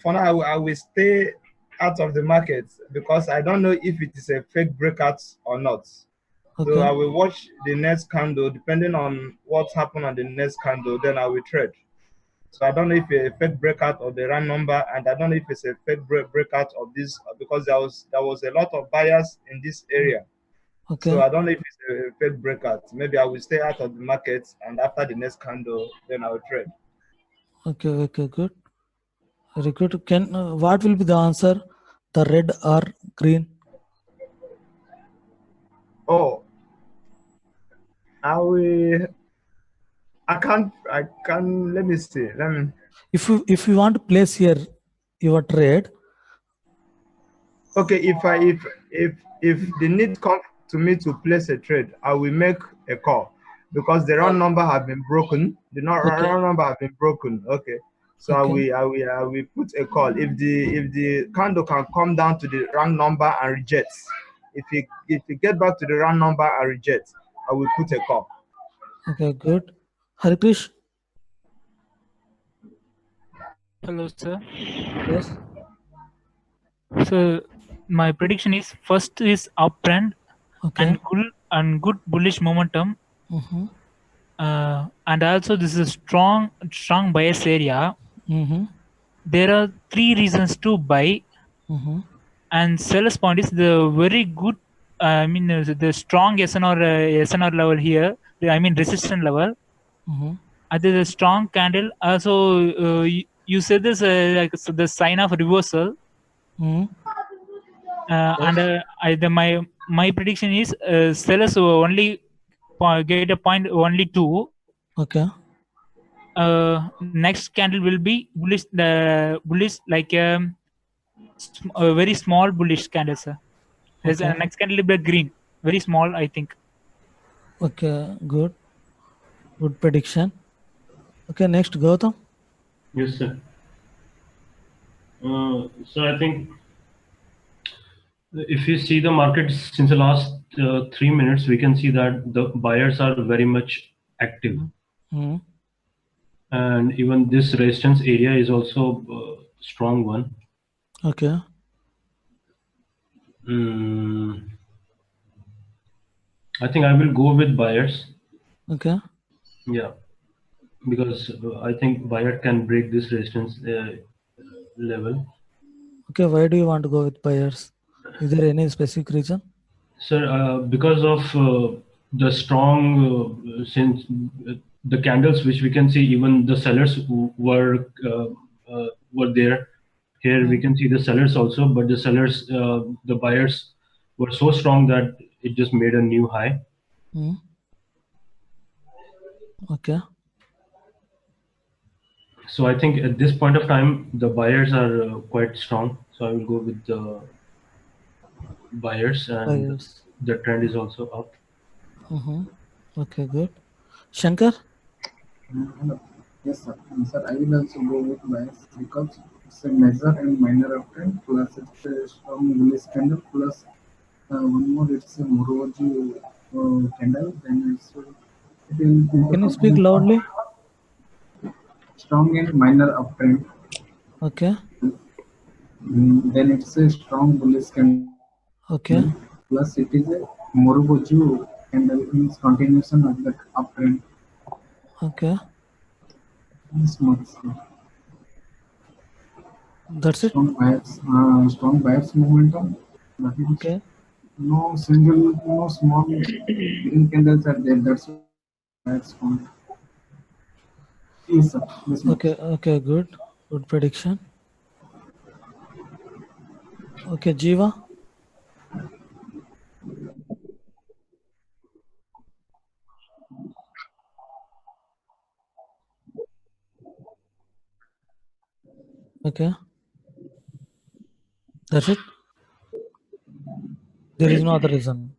[SPEAKER 4] for now, I will stay out of the market because I don't know if it is a fake breakout or not. Okay. So I will watch the next candle. Depending on what's happened on the next candle, then I will trade. So I don't know if it's a fake breakout of the round number, and I don't know if it's a fake breakout of this because there was a lot of buyers in this area. Okay. So I don't know if it's a fake breakout. Maybe I will stay out of the market, and after the next candle, then I will trade.
[SPEAKER 1] Okay. Okay. Good. Very good. What will be the answer? The red or green?
[SPEAKER 4] Oh, I can't. Let me see.
[SPEAKER 1] If you want to place here your trade.
[SPEAKER 4] Okay. If the need comes to me to place a trade, I will make a call because the round number have been broken. The round number have been broken. Okay. So okay. I will put a call. If the candle can come down to the round number and reject. If you get back to the round number and reject, I will put a call.
[SPEAKER 1] Okay, good. Harikrish.
[SPEAKER 5] Hello, sir.
[SPEAKER 1] Yes.
[SPEAKER 5] So my prediction is first is uptrend and good bullish momentum.
[SPEAKER 1] Mm-hmm.
[SPEAKER 5] And also this is a strong bias area.
[SPEAKER 1] Mm-hmm.
[SPEAKER 5] There are 3 reasons to buy.
[SPEAKER 1] Mm-hmm. And
[SPEAKER 5] seller's point is the very good. The strong SNR level here. I mean resistance level.
[SPEAKER 1] Mm-hmm.
[SPEAKER 5] And there's a strong candle. Also, you said this like the sign of reversal.
[SPEAKER 1] Mm-hmm.
[SPEAKER 5] And my prediction is sellers will only get a point only 2.
[SPEAKER 1] Okay.
[SPEAKER 5] Next candle will be bullish. Bullish like a very small bullish candle, sir. Okay. Next candle will be green, very small, I think.
[SPEAKER 1] Okay, good prediction. Okay, next Gautam.
[SPEAKER 9] Yes, sir. So I think if you see the market since the last 3 minutes, we can see that the buyers are very much active.
[SPEAKER 1] Mm-hmm.
[SPEAKER 9] And even this resistance area is also a strong one.
[SPEAKER 1] Okay.
[SPEAKER 9] I think I will go with buyers.
[SPEAKER 1] Okay.
[SPEAKER 9] Yeah, because I think buyer can break this resistance level.
[SPEAKER 1] Okay, why do you want to go with buyers? Is there any specific reason?
[SPEAKER 9] Sir, because of the strong, since the candles which we can see, even the sellers were there. Here we can see the sellers also, but the sellers, the buyers were so strong that it just made a new high.
[SPEAKER 1] Okay.
[SPEAKER 9] So I think at this point of time, the buyers are quite strong. So I will go with the buyers, and the trend is also up.
[SPEAKER 1] Okay, good. Shankar?
[SPEAKER 2] Hello. Yes, sir. Sir, I will also go with buyers because it's a major and minor uptrend, plus it's a strong bullish candle, plus one more, it's a Moroji candle. Then it will.
[SPEAKER 1] Can you speak loudly?
[SPEAKER 2] Strong and minor uptrend.
[SPEAKER 1] Okay.
[SPEAKER 2] Then it's a strong bullish candle.
[SPEAKER 1] Okay.
[SPEAKER 2] Plus it is a Moroboju candle means continuation of the uptrend.
[SPEAKER 1] Okay.
[SPEAKER 2] This much.
[SPEAKER 1] That's it.
[SPEAKER 2] Strong buyers momentum. That is
[SPEAKER 1] Okay.
[SPEAKER 2] no small green candles are there. That's why buyers found. Yes, sir. This much.
[SPEAKER 1] Okay. Okay. Good. Good prediction. Okay, Jiva. Okay. That's it. There is no other reason.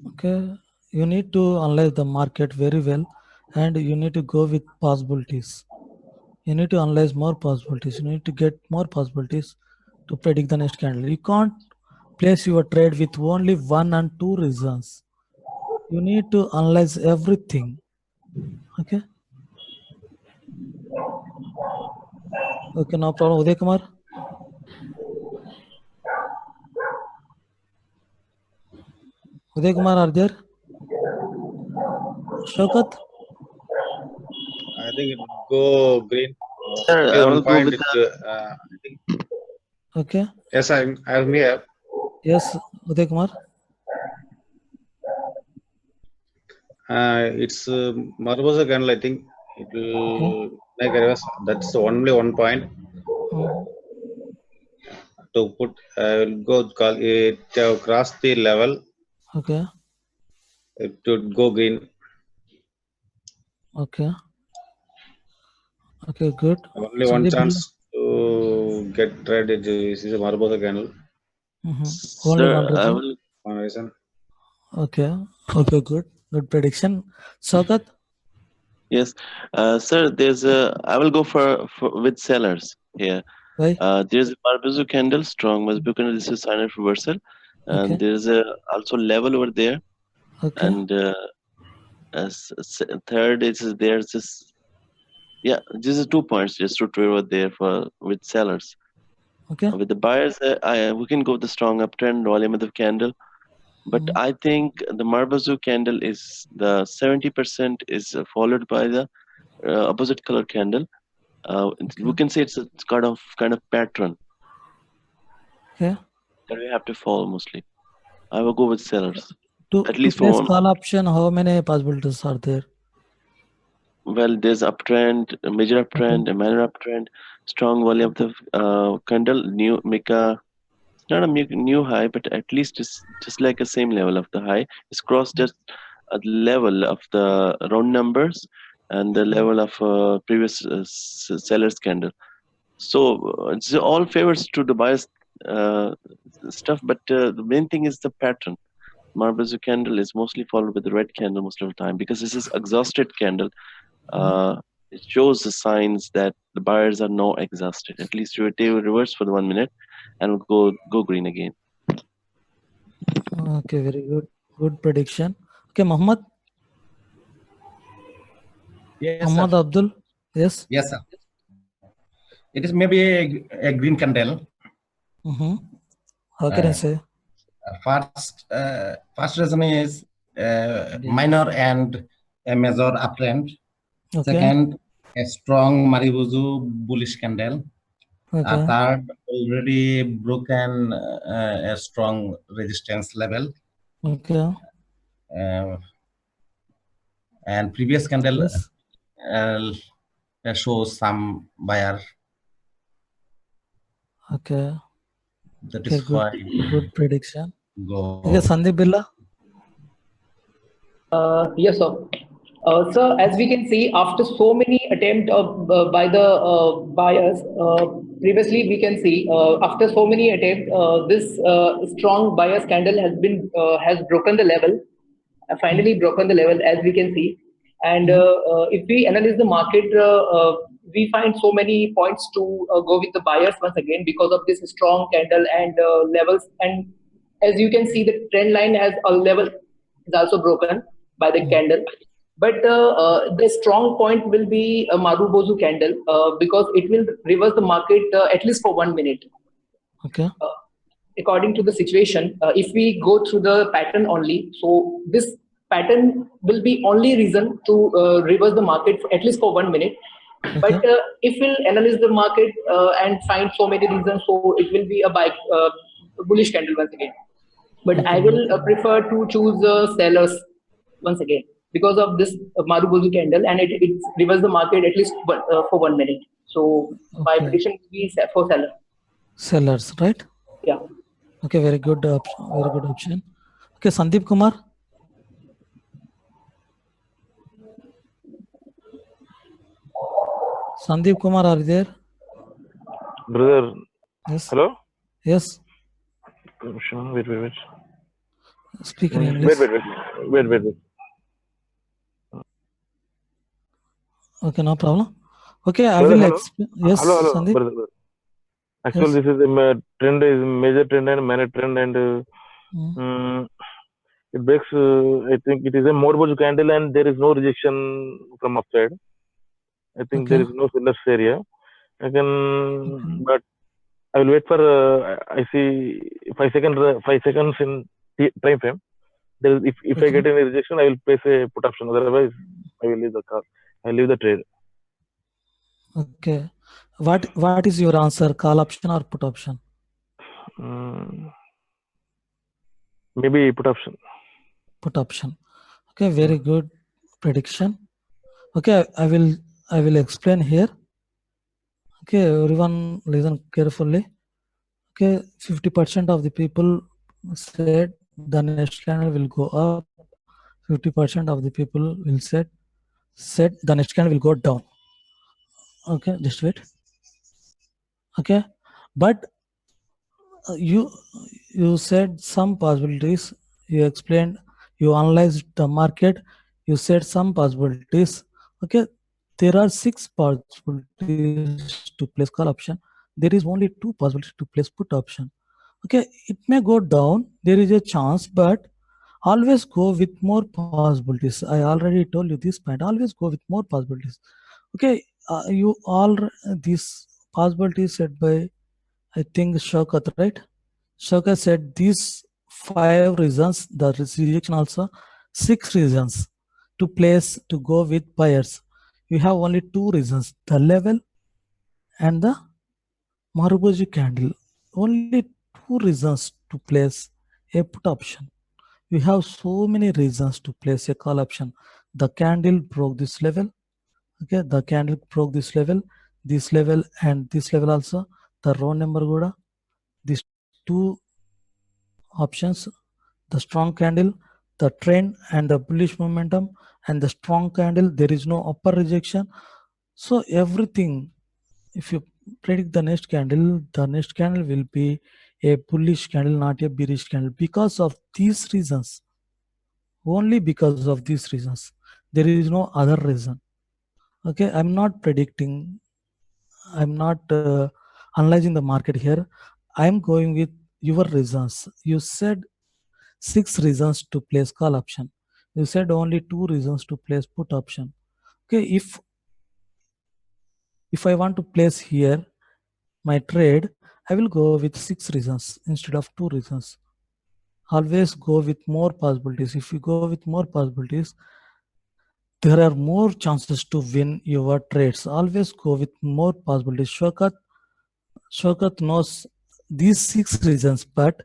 [SPEAKER 1] Okay. You need to analyze the market very well, and you need to go with possibilities. You need to analyze more possibilities. You need to get more possibilities to predict the next candle. You can't place your trade with only 1 and 2 reasons. You need to analyze everything. Okay. Okay, no problem. Uday Kumar. Uday Kumar, are there? Shaukat?
[SPEAKER 10] I think it will go green.
[SPEAKER 11] Sir, I will go with
[SPEAKER 10] I think.
[SPEAKER 1] Okay.
[SPEAKER 10] Yes, I'm here.
[SPEAKER 1] Yes, Uday Kumar.
[SPEAKER 10] It's Marbosa candle. I think it will make a reverse. That's only 1 point. To put, I will go call it cross the level.
[SPEAKER 1] Okay.
[SPEAKER 10] It would go green.
[SPEAKER 1] Okay. Okay, good.
[SPEAKER 10] Only one chance to get red. It is a Marbosa candle.
[SPEAKER 1] Only one reason.
[SPEAKER 10] One reason.
[SPEAKER 1] Okay. Okay, good. Good prediction. Saukat?
[SPEAKER 11] Yes, sir. I will go for with sellers here.
[SPEAKER 1] Why?
[SPEAKER 11] There's a Marbosa candle, strong Marbosa candle. This is sign of reversal, and
[SPEAKER 1] Okay.
[SPEAKER 11] there's also level over there.
[SPEAKER 1] Okay.
[SPEAKER 11] And third is there's this. Yeah, these are 2 points just to trade over there with sellers.
[SPEAKER 1] Okay.
[SPEAKER 11] With the buyers, we can go the strong uptrend volume of the candle. But I think the Marbosa candle is the 70% is followed by the opposite color candle. We can say it's kind of pattern.
[SPEAKER 1] Okay.
[SPEAKER 11] That we have to follow mostly. I will go with sellers. At
[SPEAKER 1] To
[SPEAKER 11] least
[SPEAKER 1] place
[SPEAKER 11] for one.
[SPEAKER 1] call option, how many possibilities are there?
[SPEAKER 11] Well, there's uptrend, a major uptrend, a minor uptrend, strong volume of the candle, not a new high, but at least it's just like a same level of the high. It's crossed just a level of the round numbers and the level of previous seller's candle. So it's all favors to the buyers stuff, but the main thing is the pattern. Marbosa candle is mostly followed with the red candle most of the time because this is exhausted candle. It shows the signs that the buyers are now exhausted. At least they will reverse for the 1 minute and will go green again.
[SPEAKER 1] Okay, very good. Good prediction. Okay, Muhammad.
[SPEAKER 6] Yes,
[SPEAKER 1] Muhammad
[SPEAKER 6] sir.
[SPEAKER 1] Abdul. Yes.
[SPEAKER 6] Yes, sir. It is maybe a green candle.
[SPEAKER 1] How can I say?
[SPEAKER 6] First reason is minor and a major uptrend.
[SPEAKER 1] Okay.
[SPEAKER 6] Second, a strong Marbosa bullish candle.
[SPEAKER 1] Okay.
[SPEAKER 6] Third, already broken a strong resistance level.
[SPEAKER 1] Okay.
[SPEAKER 6] And previous candle shows some buyer.
[SPEAKER 1] Okay.
[SPEAKER 6] That is why.
[SPEAKER 1] Good prediction.
[SPEAKER 6] Go.
[SPEAKER 1] Okay, Sandeep Billa.
[SPEAKER 7] Yes, sir. Sir, as we can see, after so many attempts by the buyers, previously we can see after so many attempts, this strong buyers candle has broken the level, finally broken the level, as we can see. And if we analyze the market, we find so many points to go with the buyers once again because of this strong candle and levels. And as you can see, the trend line has a level is also broken by the candle. But the strong point will be a Marubozu candle because it will reverse the market at least for 1 minute.
[SPEAKER 1] Okay.
[SPEAKER 7] According to the situation, if we go through the pattern only, so this pattern will be only reason to reverse the market for, at least for 1 minute.
[SPEAKER 1] Okay.
[SPEAKER 7] But if we'll analyze the market and find so many reasons, so it will be a bullish candle once again. But
[SPEAKER 1] Okay.
[SPEAKER 7] I will prefer to choose sellers once again because of this Marubozu candle, and it reverses the market at least for 1 minute. So my prediction will be for seller.
[SPEAKER 1] Sellers, right?
[SPEAKER 7] Yeah.
[SPEAKER 1] Okay, very good option. Okay, Sandeep Kumar. Sandeep Kumar, are you there?
[SPEAKER 8] Brother.
[SPEAKER 1] Yes.
[SPEAKER 8] Hello?
[SPEAKER 1] Yes.
[SPEAKER 8] Wait.
[SPEAKER 1] Speak in English.
[SPEAKER 8] Wait.
[SPEAKER 1] Okay, no problem. Okay, I
[SPEAKER 8] Brother,
[SPEAKER 1] will
[SPEAKER 8] hello?
[SPEAKER 1] explain. Yes,
[SPEAKER 8] hello,
[SPEAKER 1] Sandeep.
[SPEAKER 8] brother. Actually,
[SPEAKER 1] Yes.
[SPEAKER 8] this is a trend, is major trend and minor trend, and it breaks. I think it is a Marubozu candle, and there is no rejection from upside. I think there is no sellers area. But I will wait for. I see 5 seconds in time frame. There is, if I get any rejection, I will place a put option. Otherwise, I will leave the call. I will leave the trade.
[SPEAKER 1] Okay. What is your answer? Call option or put option?
[SPEAKER 8] Maybe put option.
[SPEAKER 1] Put option. Okay, very good prediction. Okay, I will explain here. Okay, everyone listen carefully. Okay, 50% of the people said the next candle will go up. 50% of the people will said the next candle will go down. Okay, just wait. Okay, but you said some possibilities. You explained. You analyzed the market. You said some possibilities. Okay, there are 6 possibilities to place call option. There is only 2 possibilities to place put option. Okay, it may go down. There is a chance, but always go with more possibilities. I already told you this point. Always go with more possibilities. Okay, these possibilities said by, I think, Shaukat, right? Shaukat said these 5 reasons, the rejection also 6 reasons to place to go with buyers. You have only 2 reasons, the level and the Marubozu candle. Only 2 reasons to place a put option. You have so many reasons to place a call option. The candle broke this level. Okay, the candle broke this level, and this level also. The row number kuda. These 2 options, the strong candle, the trend and the bullish momentum, and the strong candle, there is no upper rejection. So everything, if you predict the next candle will be a bullish candle, not a bearish candle, because of these reasons. Only because of these reasons. There is no other reason. Okay, I'm not predicting, I'm not analyzing the market here. I'm going with your reasons. You said 6 reasons to place call option. You said only 2 reasons to place put option. Okay, if I want to place here my trade, I will go with 6 reasons instead of 2 reasons. Always go with more possibilities. If you go with more possibilities, there are more chances to win your trades. Always go with more possibilities. Shaukat knows these 6 reasons, but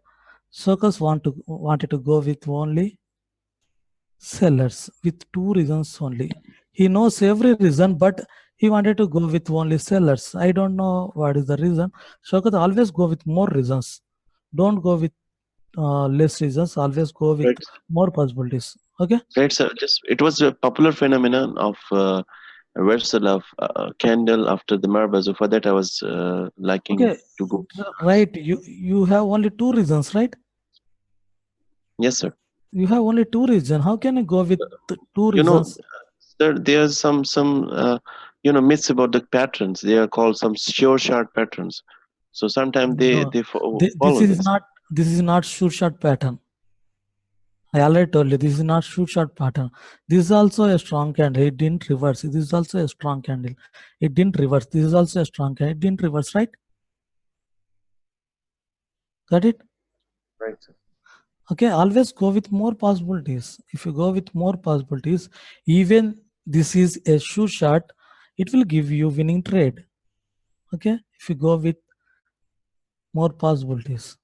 [SPEAKER 1] Shaukat wanted to go with only sellers with 2 reasons only. He knows every reason, but he wanted to go with only sellers. I don't know what is the reason. Shaukat, always go with more reasons. Don't go with less reasons. Always go with more possibilities. Okay.
[SPEAKER 11] Right, sir. It was a popular phenomenon of reversal of candle after the Marubozu. For that, I was liking to go.
[SPEAKER 1] Right. You have only 2 reasons, right?
[SPEAKER 11] Yes, sir.
[SPEAKER 1] You have only 2 reasons. How can you go with 2 reasons?
[SPEAKER 11] Sir, there's some myths about the patterns. They are called some sure shot patterns. So sometimes they follow
[SPEAKER 1] this is not sure shot pattern. I already told you this is not shoot shot pattern. This is also a strong candle. It didn't reverse. This is also a strong candle. It didn't reverse. This is also a strong candle. It didn't reverse, right? Got it?
[SPEAKER 11] Right, sir.
[SPEAKER 1] Okay, always go with more possibilities. If you go with more possibilities, even this is a shoot shot, it will give you winning trade. Okay, if you go with more possibilities.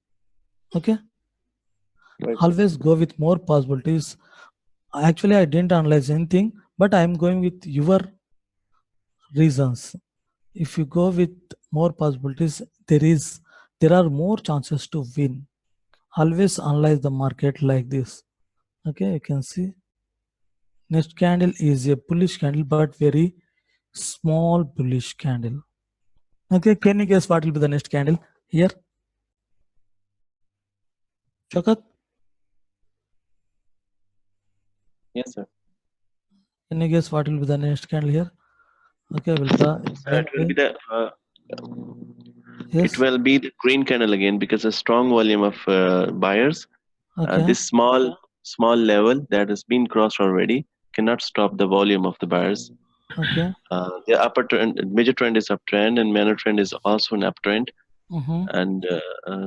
[SPEAKER 1] Okay,
[SPEAKER 11] Right,
[SPEAKER 1] always go with more possibilities. Actually, I didn't analyze anything, but I am going with your reasons. If you go with more possibilities, there are more chances to win. Always analyze the market like this. Okay, you can see next candle is a bullish candle, but very small bullish candle. Okay, can you guess what will be the next candle here? Shakat?
[SPEAKER 11] Yes, sir.
[SPEAKER 1] Can you guess what will be the next candle here? Okay, we'll try.
[SPEAKER 11] It will be the
[SPEAKER 1] Yes.
[SPEAKER 11] it will be the green candle again because a strong volume of buyers.
[SPEAKER 1] Okay.
[SPEAKER 11] This small level that has been crossed already cannot stop the volume of the buyers.
[SPEAKER 1] Okay.
[SPEAKER 11] The upper trend, major trend is uptrend, and minor trend is also an uptrend. And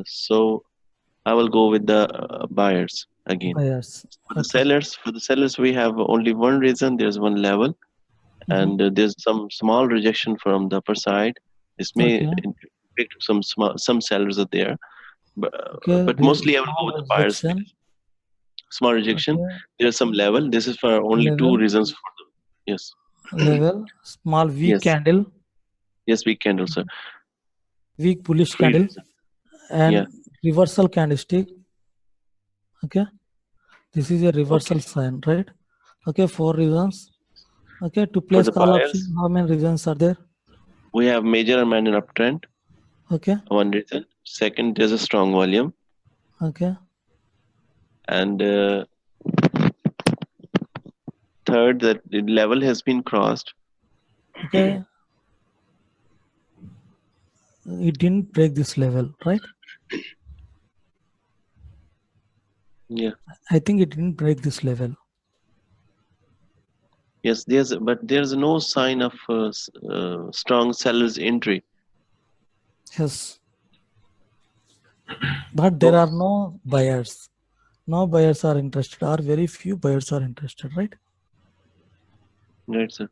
[SPEAKER 11] so I will go with the buyers again.
[SPEAKER 1] Buyers.
[SPEAKER 11] For the sellers, we have only one reason. There's one level, and there's some small rejection from the upper side. This may pick some sellers are there, but mostly I will go with the buyers. Small rejection. There's some level. This is for only two reasons for them. Yes.
[SPEAKER 1] Level, small weak candle.
[SPEAKER 11] Yes, weak candle, sir.
[SPEAKER 1] Weak bullish candle and reversal candlestick. Okay, this is a reversal sign, right? Okay, 4 reasons. Okay, to place call option, how many reasons are there?
[SPEAKER 11] We have major and minor uptrend.
[SPEAKER 1] Okay.
[SPEAKER 11] One reason. Second, there's a strong volume.
[SPEAKER 1] Okay.
[SPEAKER 11] And third, that the level has been crossed.
[SPEAKER 1] Okay. It didn't break this level, right?
[SPEAKER 11] Yeah.
[SPEAKER 1] I think it didn't break this level.
[SPEAKER 11] Yes, there's no sign of strong sellers entry.
[SPEAKER 1] Yes. But there are no buyers. No buyers are interested, or very few buyers are interested, right?
[SPEAKER 11] Right, sir.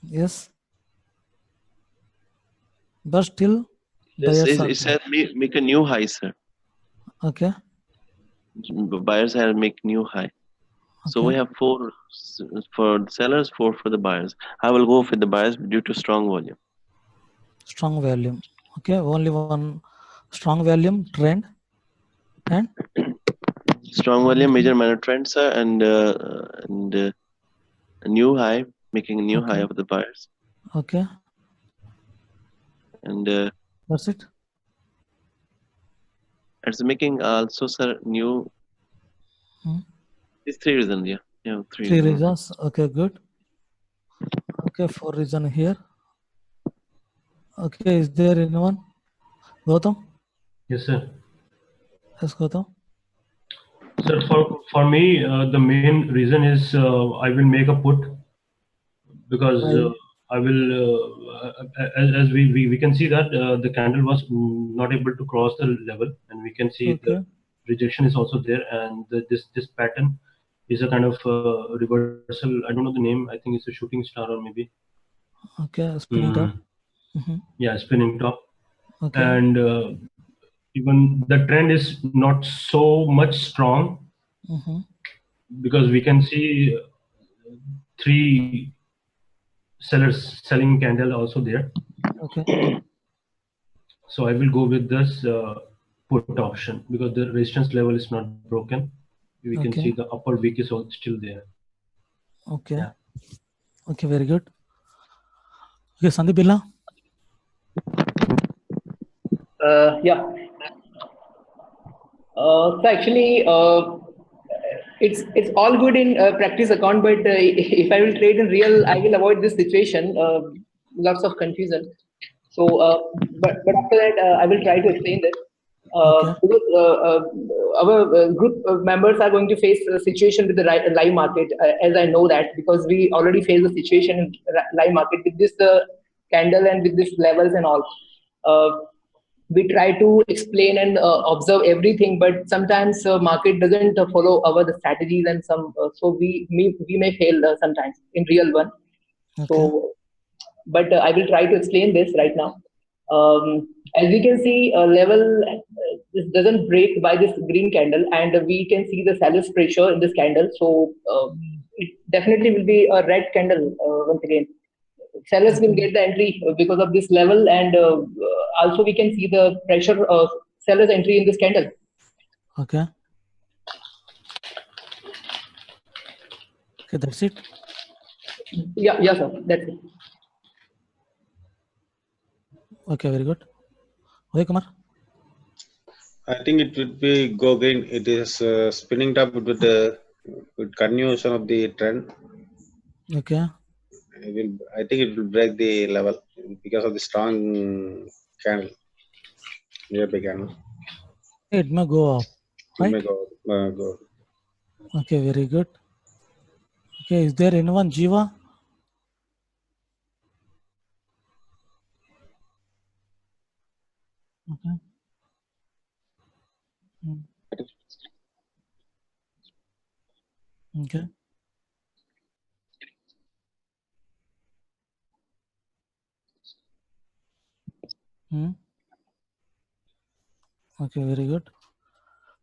[SPEAKER 1] Yes. But still,
[SPEAKER 11] yes,
[SPEAKER 1] buyers are
[SPEAKER 11] it said make a new high, sir.
[SPEAKER 1] Okay.
[SPEAKER 11] Buyers have make new high. So we have 4 for the sellers, 4 for the buyers. I will go for the buyers due to strong volume.
[SPEAKER 1] Strong volume. Okay, only one strong volume trend and
[SPEAKER 11] strong volume, major minor trend, sir, and a new high, making a new high of the buyers.
[SPEAKER 1] Okay.
[SPEAKER 11] And
[SPEAKER 1] that's it.
[SPEAKER 11] It's making also, sir, new. These 3 reasons, yeah. Yeah,
[SPEAKER 1] 3 reasons. Okay, good. Okay, 4 reasons here. Okay, is there anyone? Gautam?
[SPEAKER 9] Yes, sir.
[SPEAKER 1] Yes, Gautam.
[SPEAKER 9] Sir, for me, the main reason is I will make a put because I will, as we can see that the candle was not able to cross the level, and we can see the rejection is also there, and this pattern is a kind of reversal. I don't know the name. I think it's a shooting star or maybe.
[SPEAKER 1] Okay, spinning top.
[SPEAKER 9] Yeah, spinning top.
[SPEAKER 1] Okay.
[SPEAKER 9] And even the trend is not so much strong because we can see 3 sellers selling candle also there.
[SPEAKER 1] Okay.
[SPEAKER 9] So I will go with this put option because the resistance level is not broken. We can see the upper wick is also still there.
[SPEAKER 1] Okay. Yeah. Okay, very good. Okay, Sandeep Billa.
[SPEAKER 7] Yeah. So actually, it's all good in practice account, but if I will trade in real, I will avoid this situation. Lots of confusion. So, but after that, I will try to explain this. Because our group members are going to face a situation with the live market, as I know that, because we already face the situation in live market with this candle and with this levels and all. We try to explain and observe everything, but sometimes market doesn't follow our the strategies, and so we may fail sometimes in real one.
[SPEAKER 1] Okay.
[SPEAKER 7] So, but I will try to explain this right now. As we can see, level this doesn't break by this green candle, and we can see the seller's pressure in this candle. So it definitely will be a red candle once again. Sellers will get the entry because of this level, and also we can see the pressure of seller's entry in this candle.
[SPEAKER 1] Okay. Okay, that's it.
[SPEAKER 7] Yeah, sir, that's it.
[SPEAKER 1] Okay, very good. Uday Kumar.
[SPEAKER 10] I think it would be go green. It is spinning top with continuation of the trend.
[SPEAKER 1] Okay.
[SPEAKER 10] I think it will break the level because of the strong candle, nearby candle.
[SPEAKER 1] It may go up, right?
[SPEAKER 10] It may go.
[SPEAKER 1] Okay, very good. Okay, is there anyone, Jiva? Okay. Okay. Okay, very good.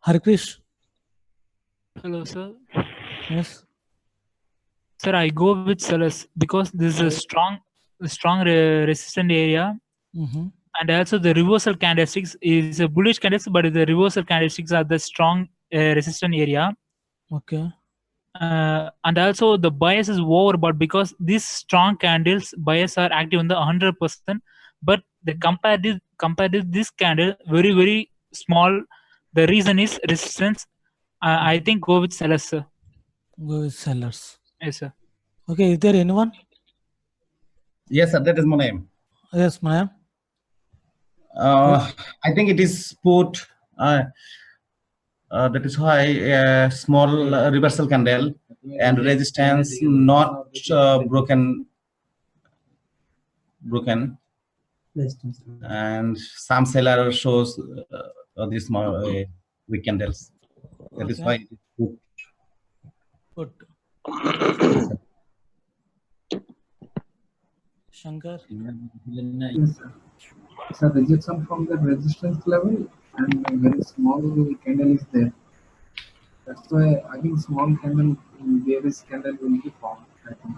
[SPEAKER 1] Harikrish.
[SPEAKER 5] Hello, sir.
[SPEAKER 1] Yes.
[SPEAKER 5] Sir, I go with sellers because this is a strong resistant area. And also the reversal candlesticks is a bullish candlesticks, but the reversal candlesticks are the strong resistant area.
[SPEAKER 1] Okay.
[SPEAKER 5] And also the bias is overbought because these strong candles bias are active on the 100%, but the compared to this candle very small. The reason is resistance. I think go with sellers, sir.
[SPEAKER 1] Go with sellers.
[SPEAKER 5] Yes, sir.
[SPEAKER 1] Okay, is there anyone?
[SPEAKER 6] Yes, sir, that is my name.
[SPEAKER 1] Yes, ma'am.
[SPEAKER 6] I think it is put. That is why small reversal candle and resistance not broken, and some seller shows these weak candles. That is why it is put.
[SPEAKER 1] Good. Shankar.
[SPEAKER 2] Yes, sir. It's a rejection from the resistance level, and a very small candle is there. That's why I think small candle, bearish candle will be formed, I think,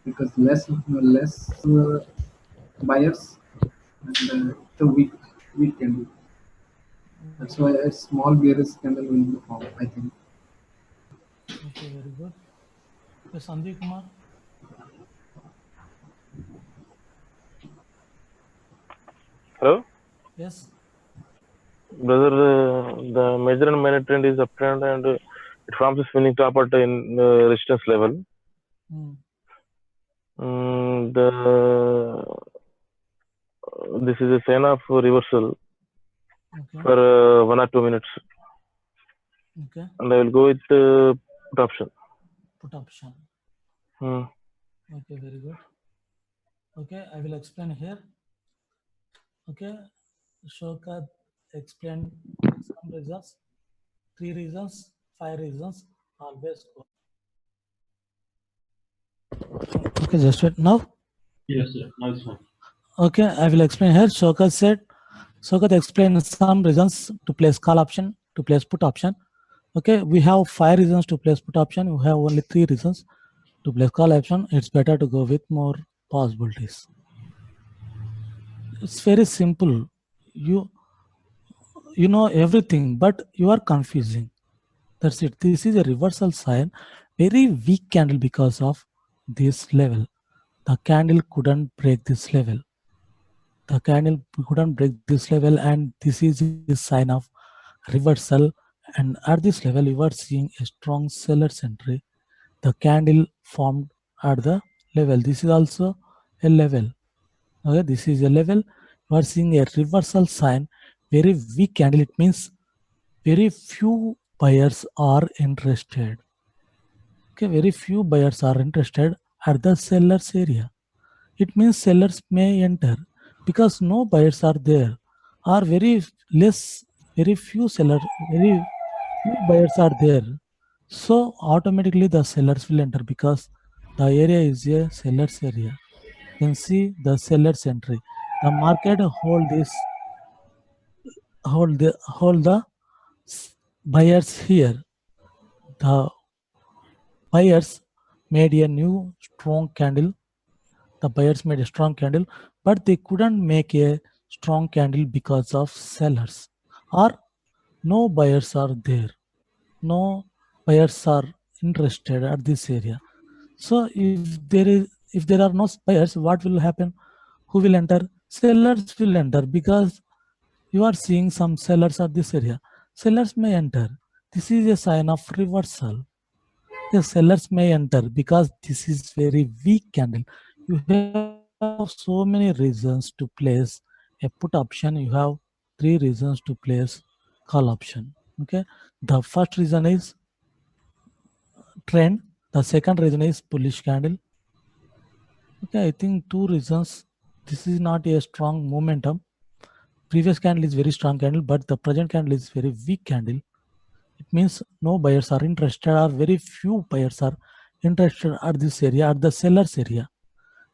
[SPEAKER 2] because less buyers and the weak candle. That's why a small bearish candle will be formed, I think.
[SPEAKER 1] Okay, very good. Okay, Sandeep Kumar.
[SPEAKER 8] Hello?
[SPEAKER 1] Yes.
[SPEAKER 8] Brother, the major and minor trend is uptrend, and it forms a spinning top at in resistance level. This is a sign of reversal for 1 or 2 minutes.
[SPEAKER 1] Okay.
[SPEAKER 8] And I will go with put option.
[SPEAKER 1] Put option. Okay, very good. Okay, I will explain here. Okay, Shokat explained some reasons, 3 reasons, 5 reasons, always go. Okay, just wait now.
[SPEAKER 9] Yes, sir. Nice one.
[SPEAKER 1] Okay, I will explain here. Shokat explained some reasons to place call option, to place put option. Okay, we have 5 reasons to place put option. We have only 3 reasons to place call option. It's better to go with more possibilities. It's very simple. You know everything, but you are confusing. That's it. This is a reversal sign. Very weak candle because of this level. The candle couldn't break this level. The candle couldn't break this level, and this is a sign of reversal. And at this level, you are seeing a strong seller's entry. The candle formed at the level. This is also a level. Okay, this is a level. You are seeing a reversal sign very weak candle, it means very few buyers are interested. Okay, very few buyers are interested at the seller's area. It means sellers may enter because no buyers are there, or very few buyers are there. So automatically the sellers will enter because the area is a seller's area. You can see the seller's entry. The market hold the buyers here. The buyers made a new strong candle. The buyers made a strong candle, but they couldn't make a strong candle because of sellers, or no buyers are there. No buyers are interested at this area. So if there are no buyers, what will happen? Who will enter? Sellers will enter because you are seeing some sellers at this area. Sellers may enter. This is a sign of reversal. The sellers may enter because this is very weak candle. You have so many reasons to place a put option. You have 3 reasons to place call option. Okay. The first reason is trend. The second reason is bullish candle. Okay, I think 2 reasons. This is not a strong momentum. Previous candle is very strong candle, but the present candle is very weak candle. It means no buyers are interested, or very few buyers are interested at this area, at the seller's area.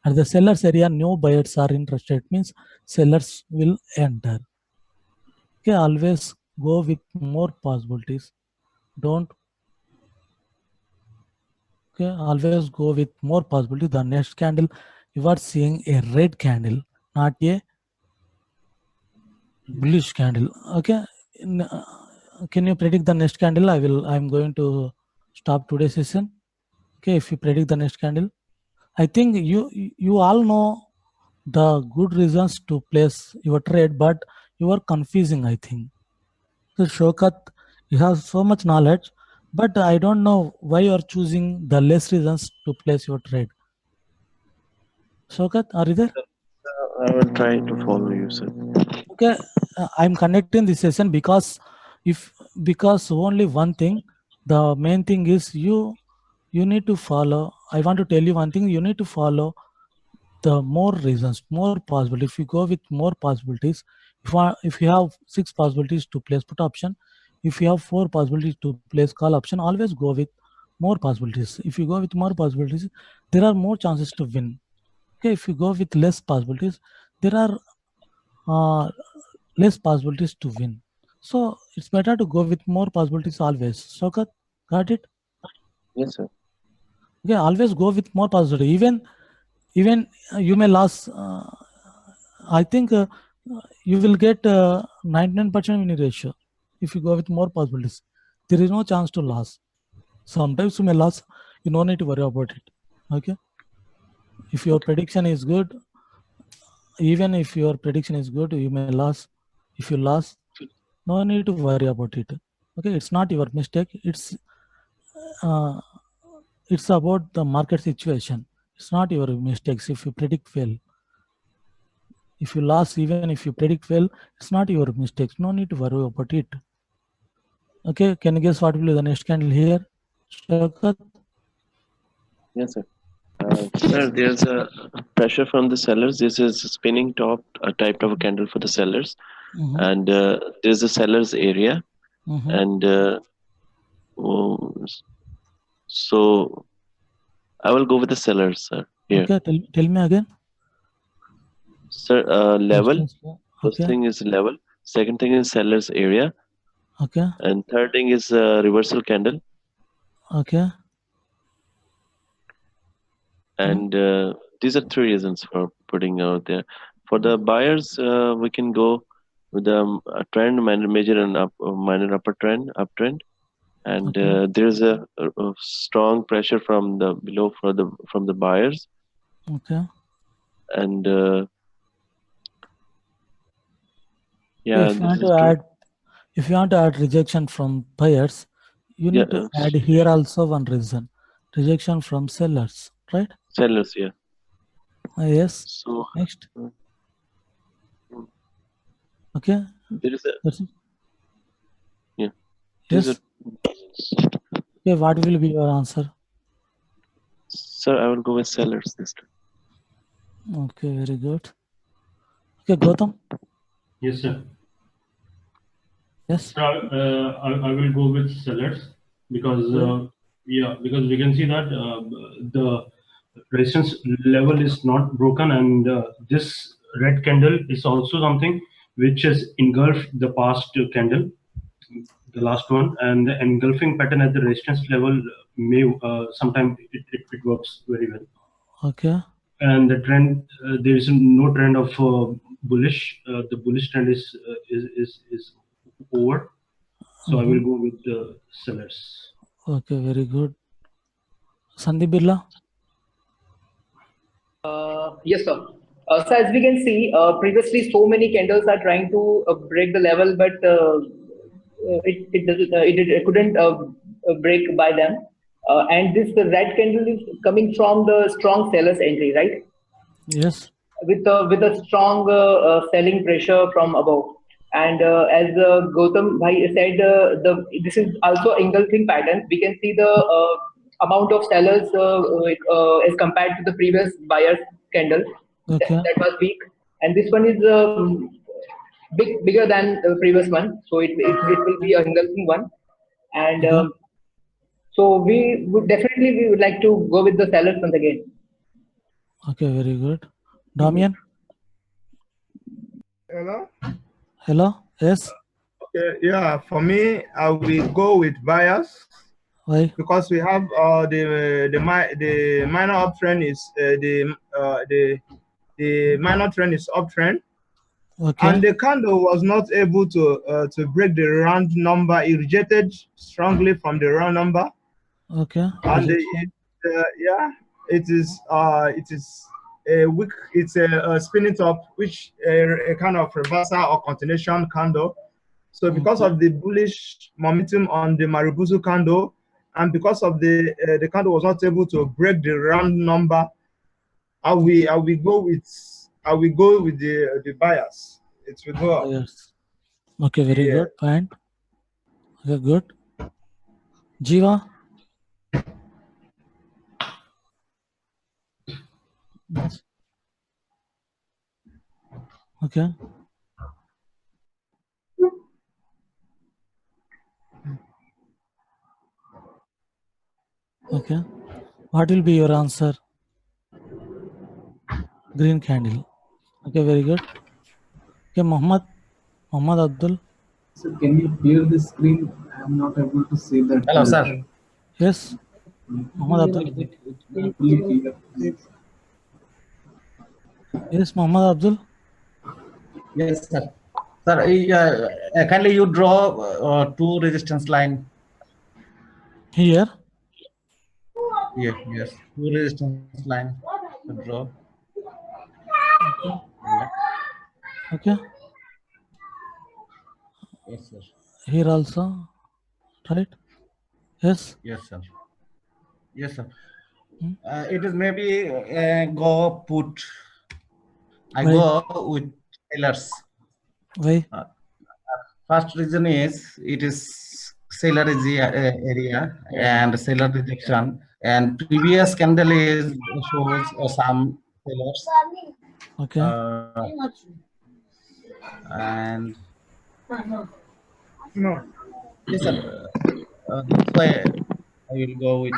[SPEAKER 1] At the seller's area, no buyers are interested. It means sellers will enter. Okay, always go with more possibilities. Don't. Okay, always go with more possibility. The next candle, you are seeing a red candle, not a bullish candle. Okay, can you predict the next candle? I'm going to stop today's session. Okay, if you predict the next candle, I think you all know the good reasons to place your trade, but you are confusing, I think. So Shokat, you have so much knowledge, but I don't know why you are choosing the less reasons to place your trade. Shokat, are you there?
[SPEAKER 11] I will try to follow you, sir.
[SPEAKER 1] Okay, I'm connecting this session because only one thing, the main thing is you need to follow. I want to tell you one thing, you need to follow the more reasons, more possibilities. If you go with more possibilities, if you have 6 possibilities to place put option, if you have 4 possibilities to place call option, always go with more possibilities. If you go with more possibilities, there are more chances to win. Okay, if you go with less possibilities, there are less possibilities to win. So it's better to go with more possibilities always. Shokat, got it?
[SPEAKER 11] Yes, sir.
[SPEAKER 1] Okay, always go with more possibility. Even you may lose. I think you will get 99% winning ratio if you go with more possibilities. There is no chance to lose. Sometimes you may lose. You don't need to worry about it. Okay. If your prediction is good, even if your prediction is good, you may lose. If you lose, no need to worry about it. Okay, it's not your mistake. It's about the market situation. It's not your mistakes if you predict well. If you lose, even if you predict well, it's not your mistakes. No need to worry about it. Okay, can you guess what will be the next candle here? Shokat?
[SPEAKER 11] Yes, sir. Sir, there's a pressure from the sellers. This is a spinning top, a type of a candle for the sellers. And there's a seller's area. And so I will go with the sellers, sir. Here.
[SPEAKER 1] Okay, tell me again.
[SPEAKER 11] Sir, level. First thing is level. Second thing is seller's area.
[SPEAKER 1] Okay.
[SPEAKER 11] And third thing is reversal candle.
[SPEAKER 1] Okay.
[SPEAKER 11] And these are 3 reasons for putting out there. For the buyers, we can go with the trend, major and minor upper trend, uptrend. And there's a strong pressure from the below from the buyers.
[SPEAKER 1] Okay.
[SPEAKER 11] And
[SPEAKER 1] yeah, if you want to add rejection from buyers, you need to add here also one reason, rejection from sellers, right?
[SPEAKER 11] Sellers, yeah.
[SPEAKER 1] Yes.
[SPEAKER 11] So
[SPEAKER 1] next. Okay,
[SPEAKER 11] There is a
[SPEAKER 1] That's it.
[SPEAKER 11] yeah.
[SPEAKER 1] Yes. Okay, what will be your answer?
[SPEAKER 11] Sir, I will go with sellers this time.
[SPEAKER 1] Okay, very good. Okay, Gautam.
[SPEAKER 9] Yes, sir.
[SPEAKER 1] Yes.
[SPEAKER 9] So, I will go with sellers because because we can see that the resistance level is not broken, and this red candle is also something which has engulfed the past candle, the last one, and the engulfing pattern at the resistance level may sometimes it works very well.
[SPEAKER 1] Okay.
[SPEAKER 9] And the trend, there is no trend of bullish. The bullish trend is over. So I will go with the sellers.
[SPEAKER 1] Okay, very good. Sandeep Birla.
[SPEAKER 7] Yes, sir. So as we can see, previously so many candles are trying to break the level, but it couldn't break by them. And this red candle is coming from the strong sellers entry, right?
[SPEAKER 1] Yes.
[SPEAKER 7] With a strong selling pressure from above. And as Gautam Bhai said, this is also engulfing pattern. We can see the amount of sellers as compared to the previous buyers candle that was weak, and this one is bigger than the previous one, so it will be a engulfing one. And so we would like to go with the sellers once again.
[SPEAKER 1] Okay, very good. Damian.
[SPEAKER 4] Hello.
[SPEAKER 1] Hello. Yes.
[SPEAKER 4] Okay. Yeah. For me, I will go with buyers.
[SPEAKER 1] Why?
[SPEAKER 4] Because we have the minor uptrend is the minor trend is uptrend.
[SPEAKER 1] Okay.
[SPEAKER 4] And the candle was not able to break the round number. It rejected strongly from the round number.
[SPEAKER 1] Okay.
[SPEAKER 4] And it is a weak. It's a spinning top, which a kind of reversal or continuation candle. So because of the bullish momentum on the Marubozu candle, and because of the candle was not able to break the round number, I will go with the buyers. It will go up.
[SPEAKER 1] Yes. Okay, very good. Fine. Okay, good. Jiva. Yes. Okay. Okay. What will be your answer? Green candle. Okay, very good. Okay, Muhammad Abdul.
[SPEAKER 2] Sir, can you clear the screen? I am not able to see that.
[SPEAKER 6] Hello, sir.
[SPEAKER 1] Yes. Muhammad Abdul. Yes, Muhammad Abdul.
[SPEAKER 6] Yes, sir. Sir, kindly you draw two resistance line.
[SPEAKER 1] Here?
[SPEAKER 6] Yeah, yes. Two resistance line to draw.
[SPEAKER 1] Okay.
[SPEAKER 6] Yes, sir.
[SPEAKER 1] Here also, right? Yes.
[SPEAKER 6] Yes, sir. Yes, sir. It is maybe go put. I go with sellers.
[SPEAKER 1] Why?
[SPEAKER 6] First reason is it is seller area and seller rejection, and previous candle is shows some sellers.
[SPEAKER 1] Okay.
[SPEAKER 6] And
[SPEAKER 4] no.
[SPEAKER 6] Yes, sir. That's why I will go with.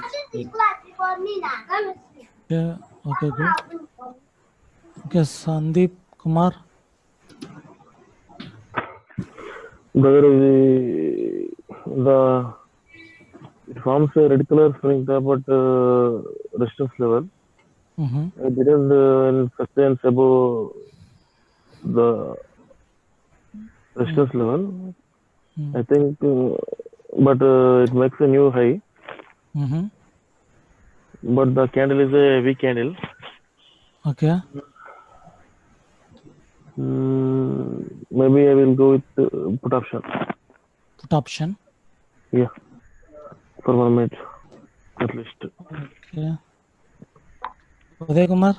[SPEAKER 1] Yeah. Okay. Good. Okay, Sandeep Kumar.
[SPEAKER 8] It forms a red color swing about resistance level. It didn't sustain above the resistance level. I think, but it makes a new high. But the candle is a weak candle.
[SPEAKER 1] Okay.
[SPEAKER 8] Maybe I will go with put option.
[SPEAKER 1] Put option?
[SPEAKER 8] Yeah. For 1 minute, at least.
[SPEAKER 1] Okay. Uday Kumar?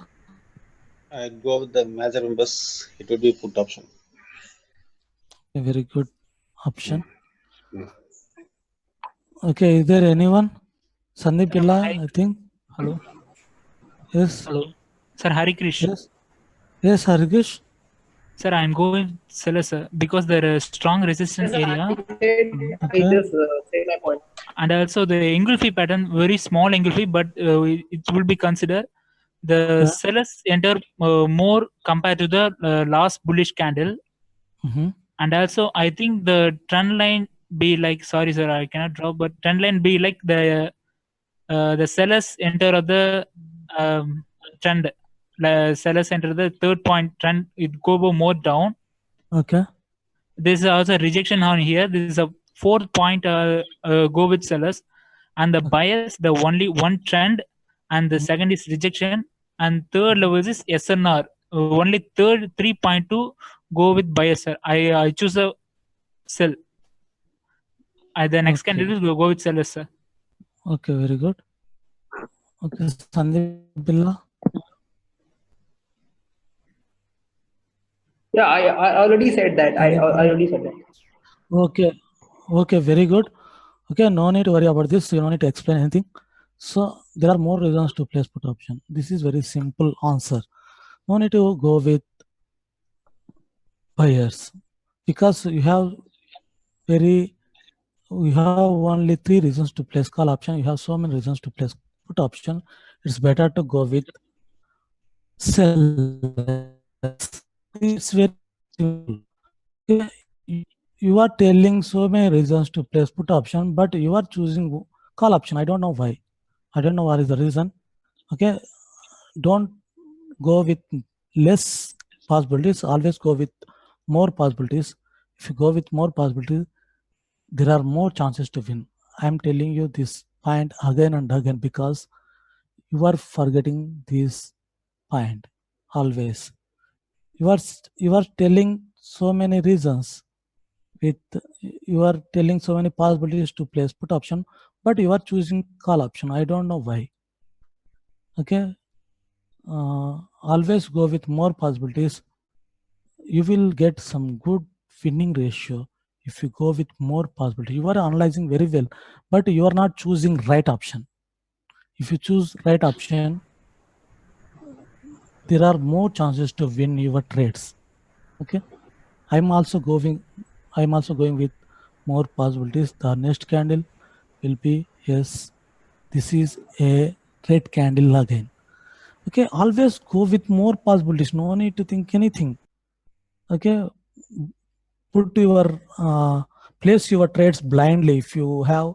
[SPEAKER 10] I go with the major members. It will be put option.
[SPEAKER 1] A very good option. Okay, is there anyone? Sandeep Pilla, I think.
[SPEAKER 5] Hello.
[SPEAKER 1] Yes.
[SPEAKER 5] Hello. Sir, Hari Krish.
[SPEAKER 1] Yes. Yes, Harikish.
[SPEAKER 5] Sir, I'm going sellers, sir, because there is strong resistance area.
[SPEAKER 7] I just say my point.
[SPEAKER 5] And also the engulfy pattern, very small engulfy, but it will be considered. The sellers enter more compared to the last bullish candle. And also, I think the trend line be like, sorry, sir, I cannot draw, but trend line be like the sellers enter the trend. Sellers enter the third point trend. It go more down.
[SPEAKER 1] Okay.
[SPEAKER 5] This is also rejection on here. This is a fourth point. Go with sellers, and the buyers the only one trend, and the second is rejection, and third level is SNR. Only third 3.2 go with buyers. Sir. I choose a sell. The next candidate will go with sellers, sir.
[SPEAKER 1] Okay, very good. Okay, Sandeep Pilla.
[SPEAKER 7] Yeah, I already said that. I already said that.
[SPEAKER 1] Okay. Okay, very good. Okay, no need to worry about this. You don't need to explain anything. So there are more reasons to place put option. This is very simple answer. No need to go with buyers because you have only 3 reasons to place call option. You have so many reasons to place put option. It's better to go with sell. It's very simple. You are telling so many reasons to place put option, but you are choosing call option. I don't know why. I don't know what is the reason. Okay, don't go with less possibilities. Always go with more possibilities. If you go with more possibilities, there are more chances to win. I am telling you this point again and again because you are forgetting this point always. You are telling so many reasons. You are telling so many possibilities to place put option, but you are choosing call option. I don't know why. Okay, always go with more possibilities. You will get some good winning ratio if you go with more possibility. You are analyzing very well, but you are not choosing right option. If you choose right option, there are more chances to win your trades. Okay, I'm also going with more possibilities. The next candle will be, yes, this is a red candle again. Okay, always go with more possibilities. No need to think anything. Okay, put your place your trades blindly. If you have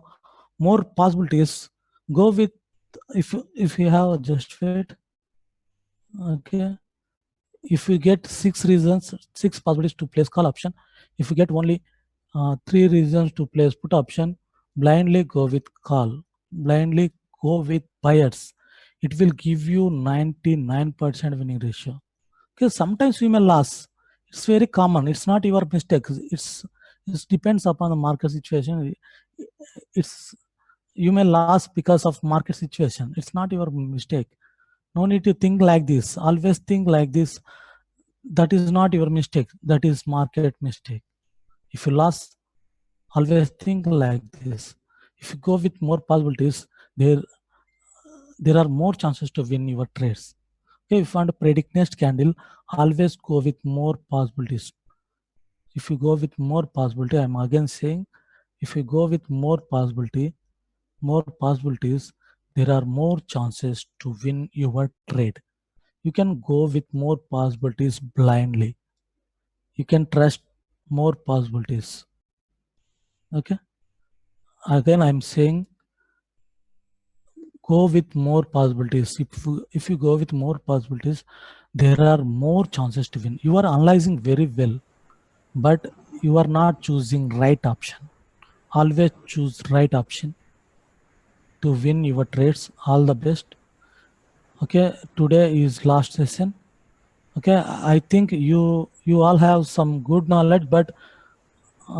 [SPEAKER 1] more possibilities, go with if you have just wait. Okay, if you get 6 possibilities to place call option, if you get only 3 reasons to place put option, blindly go with call, blindly go with buyers. It will give you 99% winning ratio. Okay, sometimes you may lose. It's very common. It's not your mistake. It depends upon the market situation. You may lose because of market situation. It's not your mistake. No need to think like this. Always think like this. That is not your mistake. That is market mistake. If you lose, always think like this. If you go with more possibilities, there are more chances to win your trades. Okay, if you want to predict next candle, always go with more possibilities. If you go with more possibility, I'm again saying, if you go with more possibilities, there are more chances to win your trade. You can go with more possibilities blindly. You can trust more possibilities. Okay. Again, I'm saying, go with more possibilities. If you go with more possibilities, there are more chances to win. You are analyzing very well, but you are not choosing right option. Always choose right option to win your trades. All the best. Okay, today is last session. Okay, I think you all have some good knowledge, but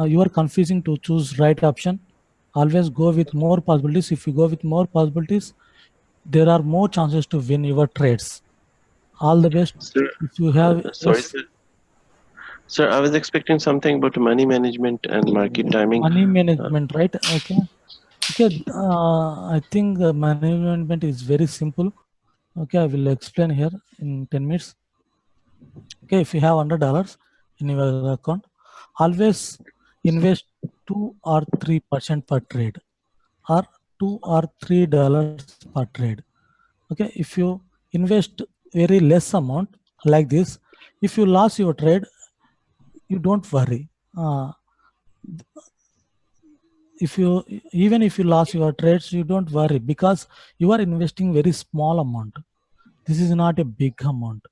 [SPEAKER 1] you are confusing to choose right option. Always go with more possibilities. If you go with more possibilities, there are more chances to win your trades. All the best.
[SPEAKER 11] Sir,
[SPEAKER 1] if you have
[SPEAKER 11] sorry,
[SPEAKER 1] yes.
[SPEAKER 11] sir. Sir, I was expecting something about money management and market timing.
[SPEAKER 1] Money management, right? Okay. Okay. I think money management is very simple. Okay, I will explain here in 10 minutes. Okay, if you have $100 in your account, always invest 2 or 3% per trade, or $2 or $3 per trade. Okay, if you invest very less amount like this, if you lose your trade, you don't worry. Even if you lose your trades, you don't worry, because you are investing very small amount. This is not a big amount,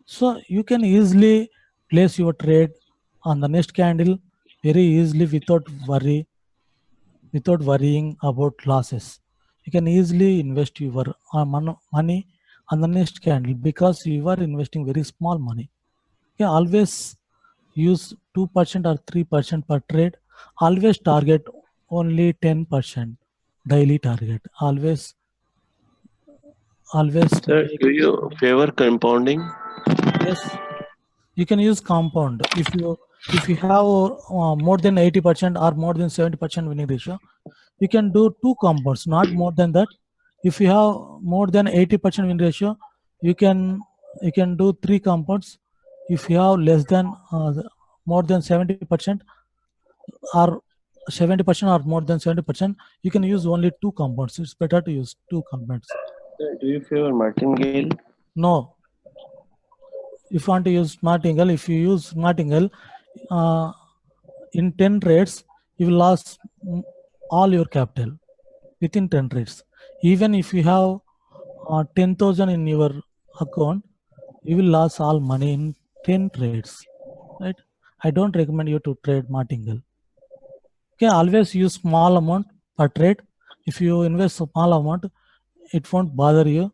[SPEAKER 1] so you can easily place your trade on the next candle very easily without worrying about losses. You can easily invest your money on the next candle because you are investing very small money. Okay, always use 2% or 3% per trade. Always target only 10% daily target. Always.
[SPEAKER 11] Sir, do you favor compounding?
[SPEAKER 1] Yes, you can use compound. If you have more than 80% or more than 70% winning ratio, you can do 2 compounds, not more than that. If you have more than 80% win ratio, you can do 3 compounds. If you have less than more than 70% or 70% or more than 70%, you can use only 2 compounds. It's better to use 2 compounds.
[SPEAKER 11] Do you favor martingale?
[SPEAKER 1] No. If you want to use martingale, if you use martingale in 10 trades, you will lose all your capital within 10 trades. Even if you have 10,000 in your account, you will lose all money in 10 trades, right? I don't recommend you to trade martingale. Okay, always use small amount per trade. If you invest small amount, it won't bother you,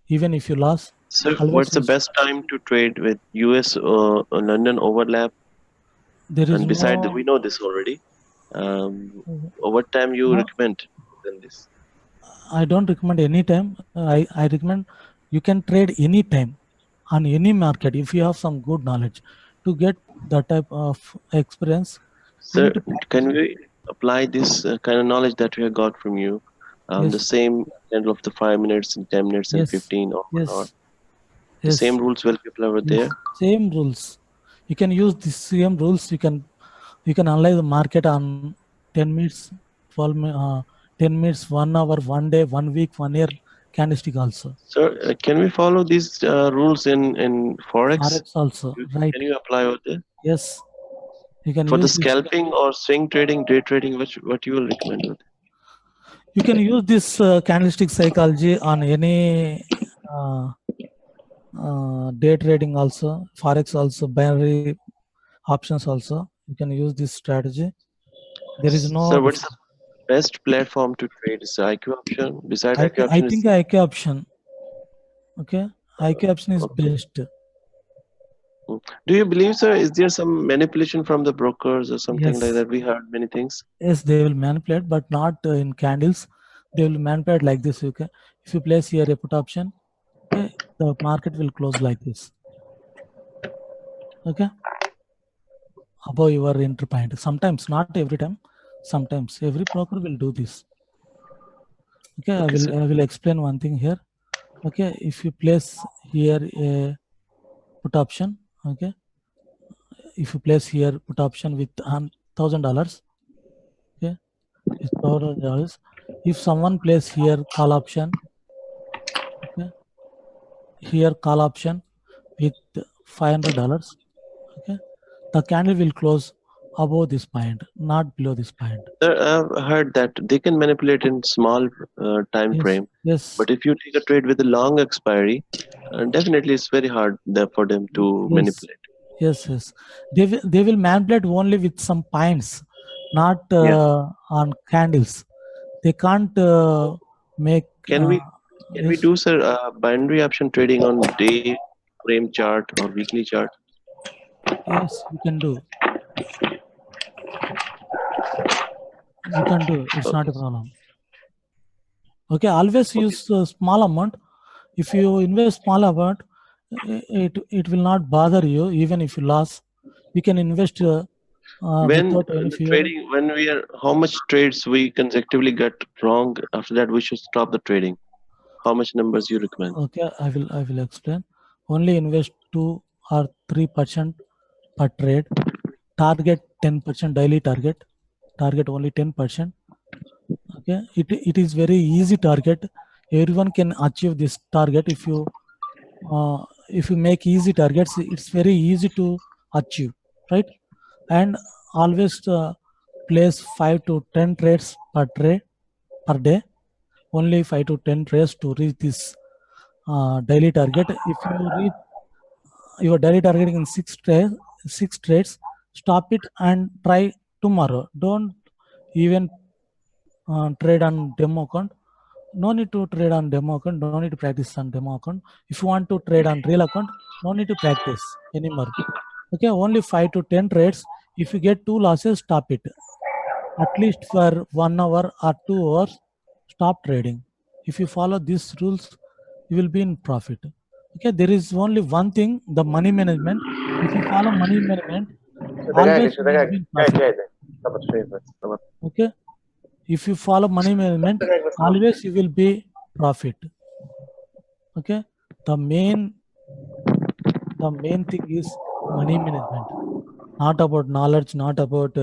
[SPEAKER 1] even if you lose.
[SPEAKER 11] Sir, what's the best time to trade with US or London overlap?
[SPEAKER 1] There is
[SPEAKER 11] besides, we know this already. What time you recommend than this?
[SPEAKER 1] I don't recommend any time. I recommend you can trade any time on any market if you have some good knowledge. To get that type of experience,
[SPEAKER 11] sir, can we apply this kind of knowledge that we have got from you the same handle of the 5 minutes and 10 minutes and 15 or 1 hour? The same rules will be applied over there?
[SPEAKER 1] Same rules. You can use the same rules. You can analyze the market on 10 minutes, 12 minutes, 10 minutes, 1 hour, 1 day, 1 week, 1 year candlestick also.
[SPEAKER 11] Sir, can we follow these rules in Forex?
[SPEAKER 1] Forex also, right.
[SPEAKER 11] Can you apply over there?
[SPEAKER 1] Yes. You can
[SPEAKER 11] for
[SPEAKER 1] use
[SPEAKER 11] the scalping or swing trading, day trading, what you will recommend with?
[SPEAKER 1] You can use this candlestick psychology on any day trading also, Forex also, binary options also. You can use this strategy. There is no.
[SPEAKER 11] So what's the best platform to trade? Is IQ option? Beside IQ option,
[SPEAKER 1] I think IQ option. Okay, IQ option is best.
[SPEAKER 11] Do you believe, sir, is there some manipulation from the brokers or something like that? We heard many things.
[SPEAKER 1] Yes, they will manipulate, but not in candles. They will manipulate like this. Okay, if you place here a put option, okay, the market will close like this. Okay, above your entry point. Sometimes, not every time. Sometimes every broker will do this. Okay, I will explain one thing here. Okay, if you place here a put option, okay, if you place here put option with $1,000, okay, it's $1,000. If someone place here call option, okay, here call option with $500, okay, the candle will close above this point, not below this point.
[SPEAKER 11] Sir, I've heard that they can manipulate in small time frame.
[SPEAKER 1] Yes.
[SPEAKER 11] But if you take a trade with a long expiry, definitely it's very hard for them to manipulate.
[SPEAKER 1] Yes, yes. They will manipulate only with some points, not on candles. They can't make.
[SPEAKER 11] Can we do, sir, binary option trading on day frame chart or weekly chart?
[SPEAKER 1] Yes, you can do. You can do. It's not a problem. Okay, always use a small amount. If you invest small amount, it will not bother you. Even if you lose, we can invest
[SPEAKER 11] when
[SPEAKER 1] without any fear.
[SPEAKER 11] trading, when we are, how much trades we consecutively get wrong, after that we should stop the trading. How much numbers you recommend?
[SPEAKER 1] Okay, I will explain. Only invest 2 or 3% per trade. Target 10% daily target. Target only 10%. Okay, it is very easy target. Everyone can achieve this target if you make easy targets. It's very easy to achieve, right? And always place 5 to 10 trades per day. Only 5 to 10 trades to reach this daily target. If you reach your daily target in 6 trades, stop it and try tomorrow. Don't even trade on demo account. No need to trade on demo account. No need to practice on demo account. If you want to trade on real account, no need to practice anymore. Okay, only 5 to 10 trades. If you get 2 losses, stop it. At least for 1 hour or 2 hours, stop trading. If you follow these rules, you will be in profit. Okay, there is only one thing, the money management. If you follow money management, always you will be in profit. Okay, if you follow money management, always you will be profit. Okay, the main thing is money management, not about knowledge, not about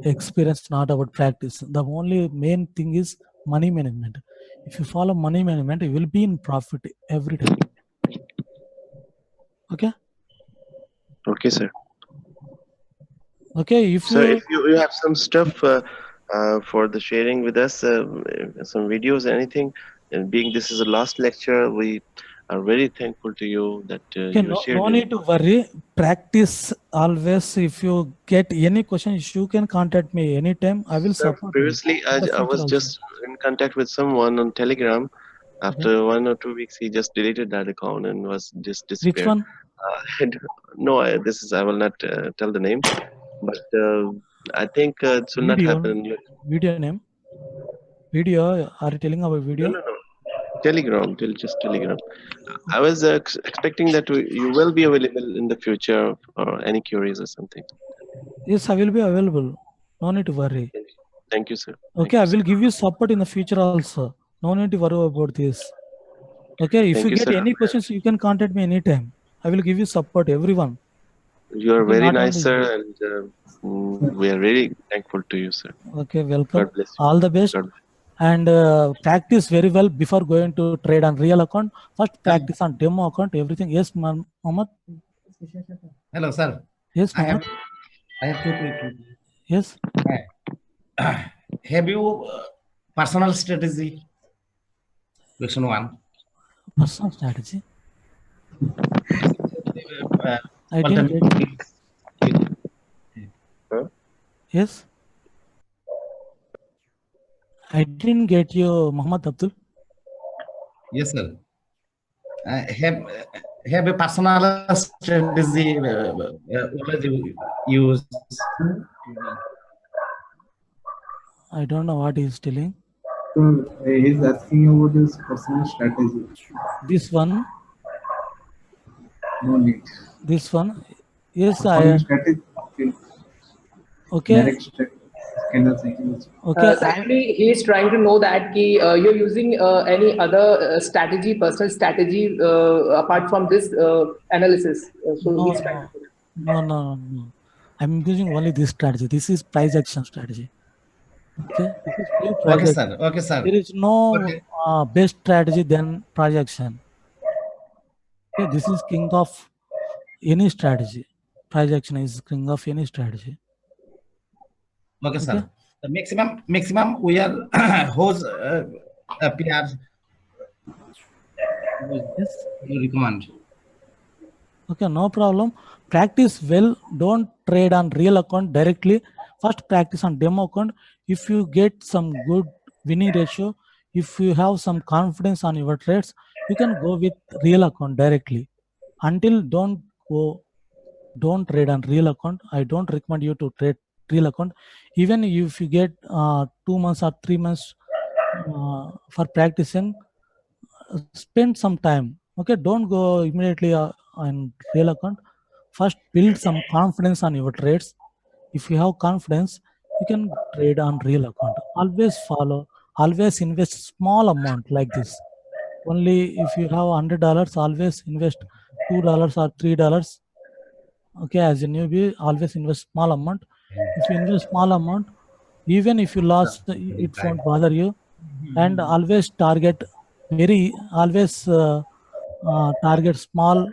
[SPEAKER 1] experience, not about practice. The only main thing is money management. If you follow money management, you will be in profit every time. Okay.
[SPEAKER 11] Okay, sir.
[SPEAKER 1] Okay, if
[SPEAKER 11] you have some stuff for the sharing with us, some videos, anything, and being this is the last lecture, we are very thankful to you that
[SPEAKER 1] okay, no need to worry. Practice always. If you get any questions, you can contact me anytime. I will support
[SPEAKER 11] previously
[SPEAKER 1] you.
[SPEAKER 11] I was just in contact with someone on Telegram. After 1 or 2 weeks, he just deleted that account and was just disappeared.
[SPEAKER 1] Which one?
[SPEAKER 11] No, I will not tell the name, but I think it will not happen.
[SPEAKER 1] Video name? Video? Are you telling about video?
[SPEAKER 11] No. Telegram, just Telegram. I was expecting that you will be available in the future or any queries or something.
[SPEAKER 1] Yes, I will be available. No need to worry.
[SPEAKER 11] Thank you, sir.
[SPEAKER 1] Okay, I will give you support in the future also. No need to worry about this. Okay, if you get any questions, you can contact me anytime. I will give you support, everyone.
[SPEAKER 11] You are very nice, sir, and we are really thankful to you, sir.
[SPEAKER 1] Okay, welcome.
[SPEAKER 11] God bless you.
[SPEAKER 1] All the best. And practice very well before going to trade on real account. First practice on demo account, everything. Yes, Mohammed.
[SPEAKER 6] Hello, sir.
[SPEAKER 1] Yes, Mohammed.
[SPEAKER 6] I have 2 questions.
[SPEAKER 1] Yes.
[SPEAKER 6] Have you personal strategy? Question 1.
[SPEAKER 1] Personal strategy. I didn't get you. Yes. I didn't get you, Muhammad Abdul.
[SPEAKER 6] Yes, sir. Have a personal strategy always use.
[SPEAKER 1] I don't know what he's telling.
[SPEAKER 2] He's asking about his personal strategy.
[SPEAKER 1] This one.
[SPEAKER 2] No need.
[SPEAKER 1] This one. Yes,
[SPEAKER 2] strategy.
[SPEAKER 1] Okay.
[SPEAKER 7] Okay. Actually, he is trying to know that you're using any other strategy, personal strategy apart from this analysis.
[SPEAKER 1] No. I'm using only this strategy. This is price action strategy. Okay. This is
[SPEAKER 6] okay, sir. Okay, sir.
[SPEAKER 1] There is no best strategy than price action. Okay. This is king of any strategy. Price action is king of any strategy.
[SPEAKER 6] Okay, sir. The maximum we are whose appears. Yes, you recommend.
[SPEAKER 1] Okay, no problem. Practice well. Don't trade on real account directly. First practice on demo account. If you get some good winning ratio, if you have some confidence on your trades, you can go with real account directly. Until don't trade on real account. I don't recommend you to trade real account. Even if you get 2 months or 3 months for practicing, spend some time. Okay, don't go immediately on real account. first build some confidence on your trades. If you have confidence, you can trade on real account. Always invest small amount like this. Only if you have $100, always invest $2 or $3. Okay, as a newbie, always invest small amount. If you invest small amount, even if you lost, it won't bother you. And always target target small.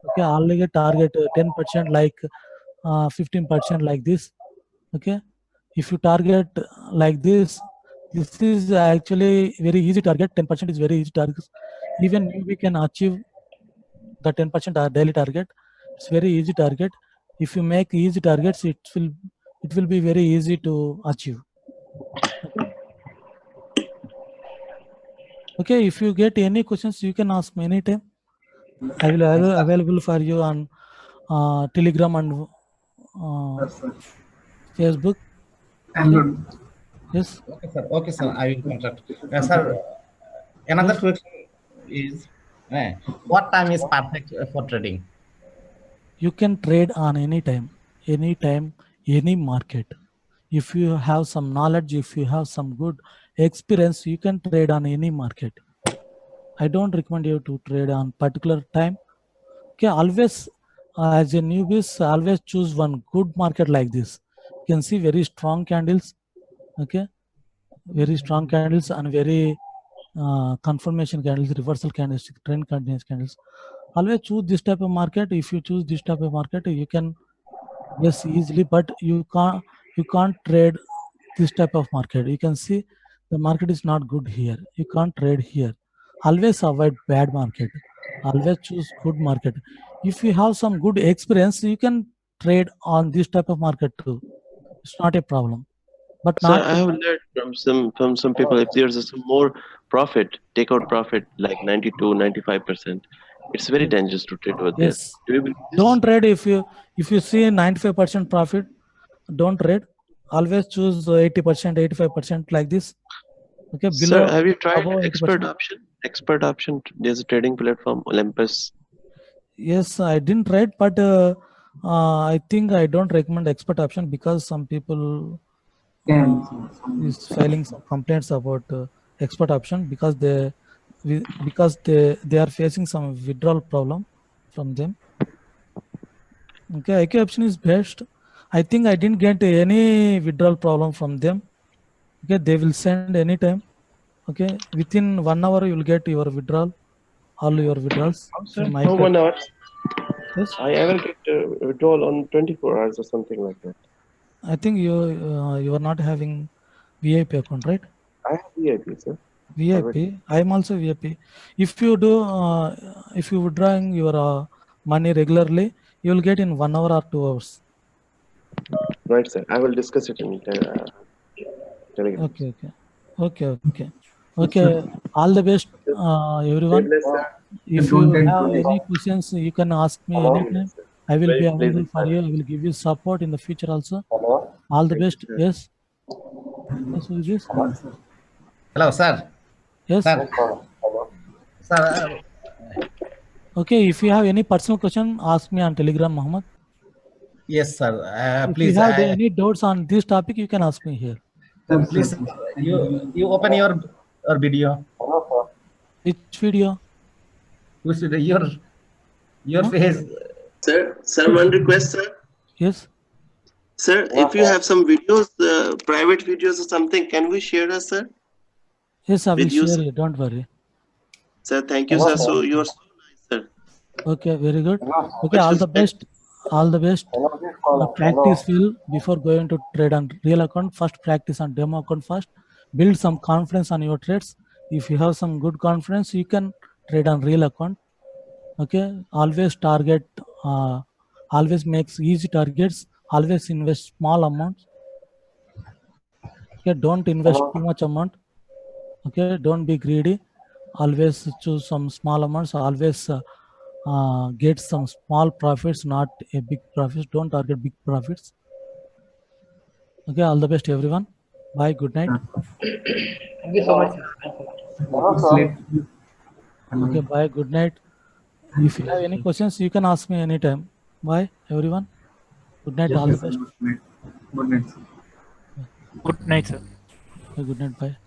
[SPEAKER 1] Okay, always target 10%, like 15% like this. Okay, if you target like this is actually very easy target. 10% is very easy target. Even we can achieve the 10% daily target. It's very easy target. If you make easy targets, it will be very easy to achieve. Okay, if you get any questions, you can ask me anytime. I will available for you on Telegram and Facebook. Yes.
[SPEAKER 6] Okay, sir. Okay, sir. I will contact. Sir, another question is, what time is perfect for trading?
[SPEAKER 1] You can trade on any time, any market. If you have some knowledge, if you have some good experience, you can trade on any market. I don't recommend you to trade on particular time. Okay, always as a newbies, always choose one good market like this. You can see very strong candles. Okay, very strong candles and very confirmation candles, reversal candles, trend continuous candles. Always choose this type of market. If you choose this type of market, you can guess easily, but you can't trade this type of market. You can see the market is not good here. You can't trade here. Always avoid bad market. Always choose good market. If you have some good experience, you can trade on this type of market too. It's not a problem. But
[SPEAKER 11] so I have learned from some people, if there's some more profit, take out profit like 92, 95%. It's very dangerous to trade over there.
[SPEAKER 1] Don't trade if you see 95% profit. Don't trade. Always choose 80%, 85% like this. Okay.
[SPEAKER 11] Below. Sir, have you tried expert option? Expert option. There's a trading platform, Olympus.
[SPEAKER 1] Yes, I didn't trade, but I think I don't recommend expert option because some people is filing some complaints about expert option because they are facing some withdrawal problem from them. Okay, IQ option is best. I think I didn't get any withdrawal problem from them. Okay, they will send anytime. Okay, within 1 hour you will get your withdrawal, all your withdrawals.
[SPEAKER 11] No 1 hour.
[SPEAKER 1] Yes.
[SPEAKER 11] I ever get withdrawal on 24 hours or something like that.
[SPEAKER 1] I think you are not having VIP account, right?
[SPEAKER 11] I have VIP, sir.
[SPEAKER 1] VIP. I am also VIP. If you do, if you withdrawing your money regularly, you will get in 1 hour or 2 hours.
[SPEAKER 11] Right, sir. I will discuss it in Telegram.
[SPEAKER 1] Okay. All the best, everyone. If you have any questions, you can ask me anytime. I will be available for you. I will give you support in the future also.
[SPEAKER 3] Hello.
[SPEAKER 1] All the best. Yes. Yes, who is this?
[SPEAKER 6] Hello, sir.
[SPEAKER 1] Yes.
[SPEAKER 6] Sir.
[SPEAKER 3] Hello.
[SPEAKER 6] Sir.
[SPEAKER 1] Okay, if you have any personal question, ask me on Telegram, Mohammed.
[SPEAKER 6] Yes, sir.
[SPEAKER 1] If
[SPEAKER 6] Please.
[SPEAKER 1] you have any doubts on this topic, you can ask me here.
[SPEAKER 6] Please, you open your video.
[SPEAKER 3] Hello, sir.
[SPEAKER 1] Which video?
[SPEAKER 6] Which video? Your face.
[SPEAKER 11] Sir, one request, sir.
[SPEAKER 1] Yes.
[SPEAKER 11] Sir, if you have some videos, private videos or something, can we share us, sir?
[SPEAKER 1] Yes, I will share you. Don't worry.
[SPEAKER 11] Sir, thank you, sir. So you are so nice, sir.
[SPEAKER 1] Okay, very good. Okay, all the best. All the best. Practice will before going to trade on real account. First, practice on demo account first. Build some confidence on your trades. If you have some good confidence, you can trade on real account. Okay, always target. Always makes easy targets. Always invest small amounts. Okay, don't invest too much amount. Okay, don't be greedy. Always choose some small amounts. Always get some small profits, not a big profits. Don't target big profits. Okay, all the best, everyone. Bye. Good night.
[SPEAKER 7] Thank you so much.
[SPEAKER 1] Okay, bye. Good night. If you have any questions, you can ask me anytime. Bye, everyone. Good night. All the best.
[SPEAKER 2] Good night, sir.
[SPEAKER 5] Good night, sir.
[SPEAKER 1] Good night. Bye.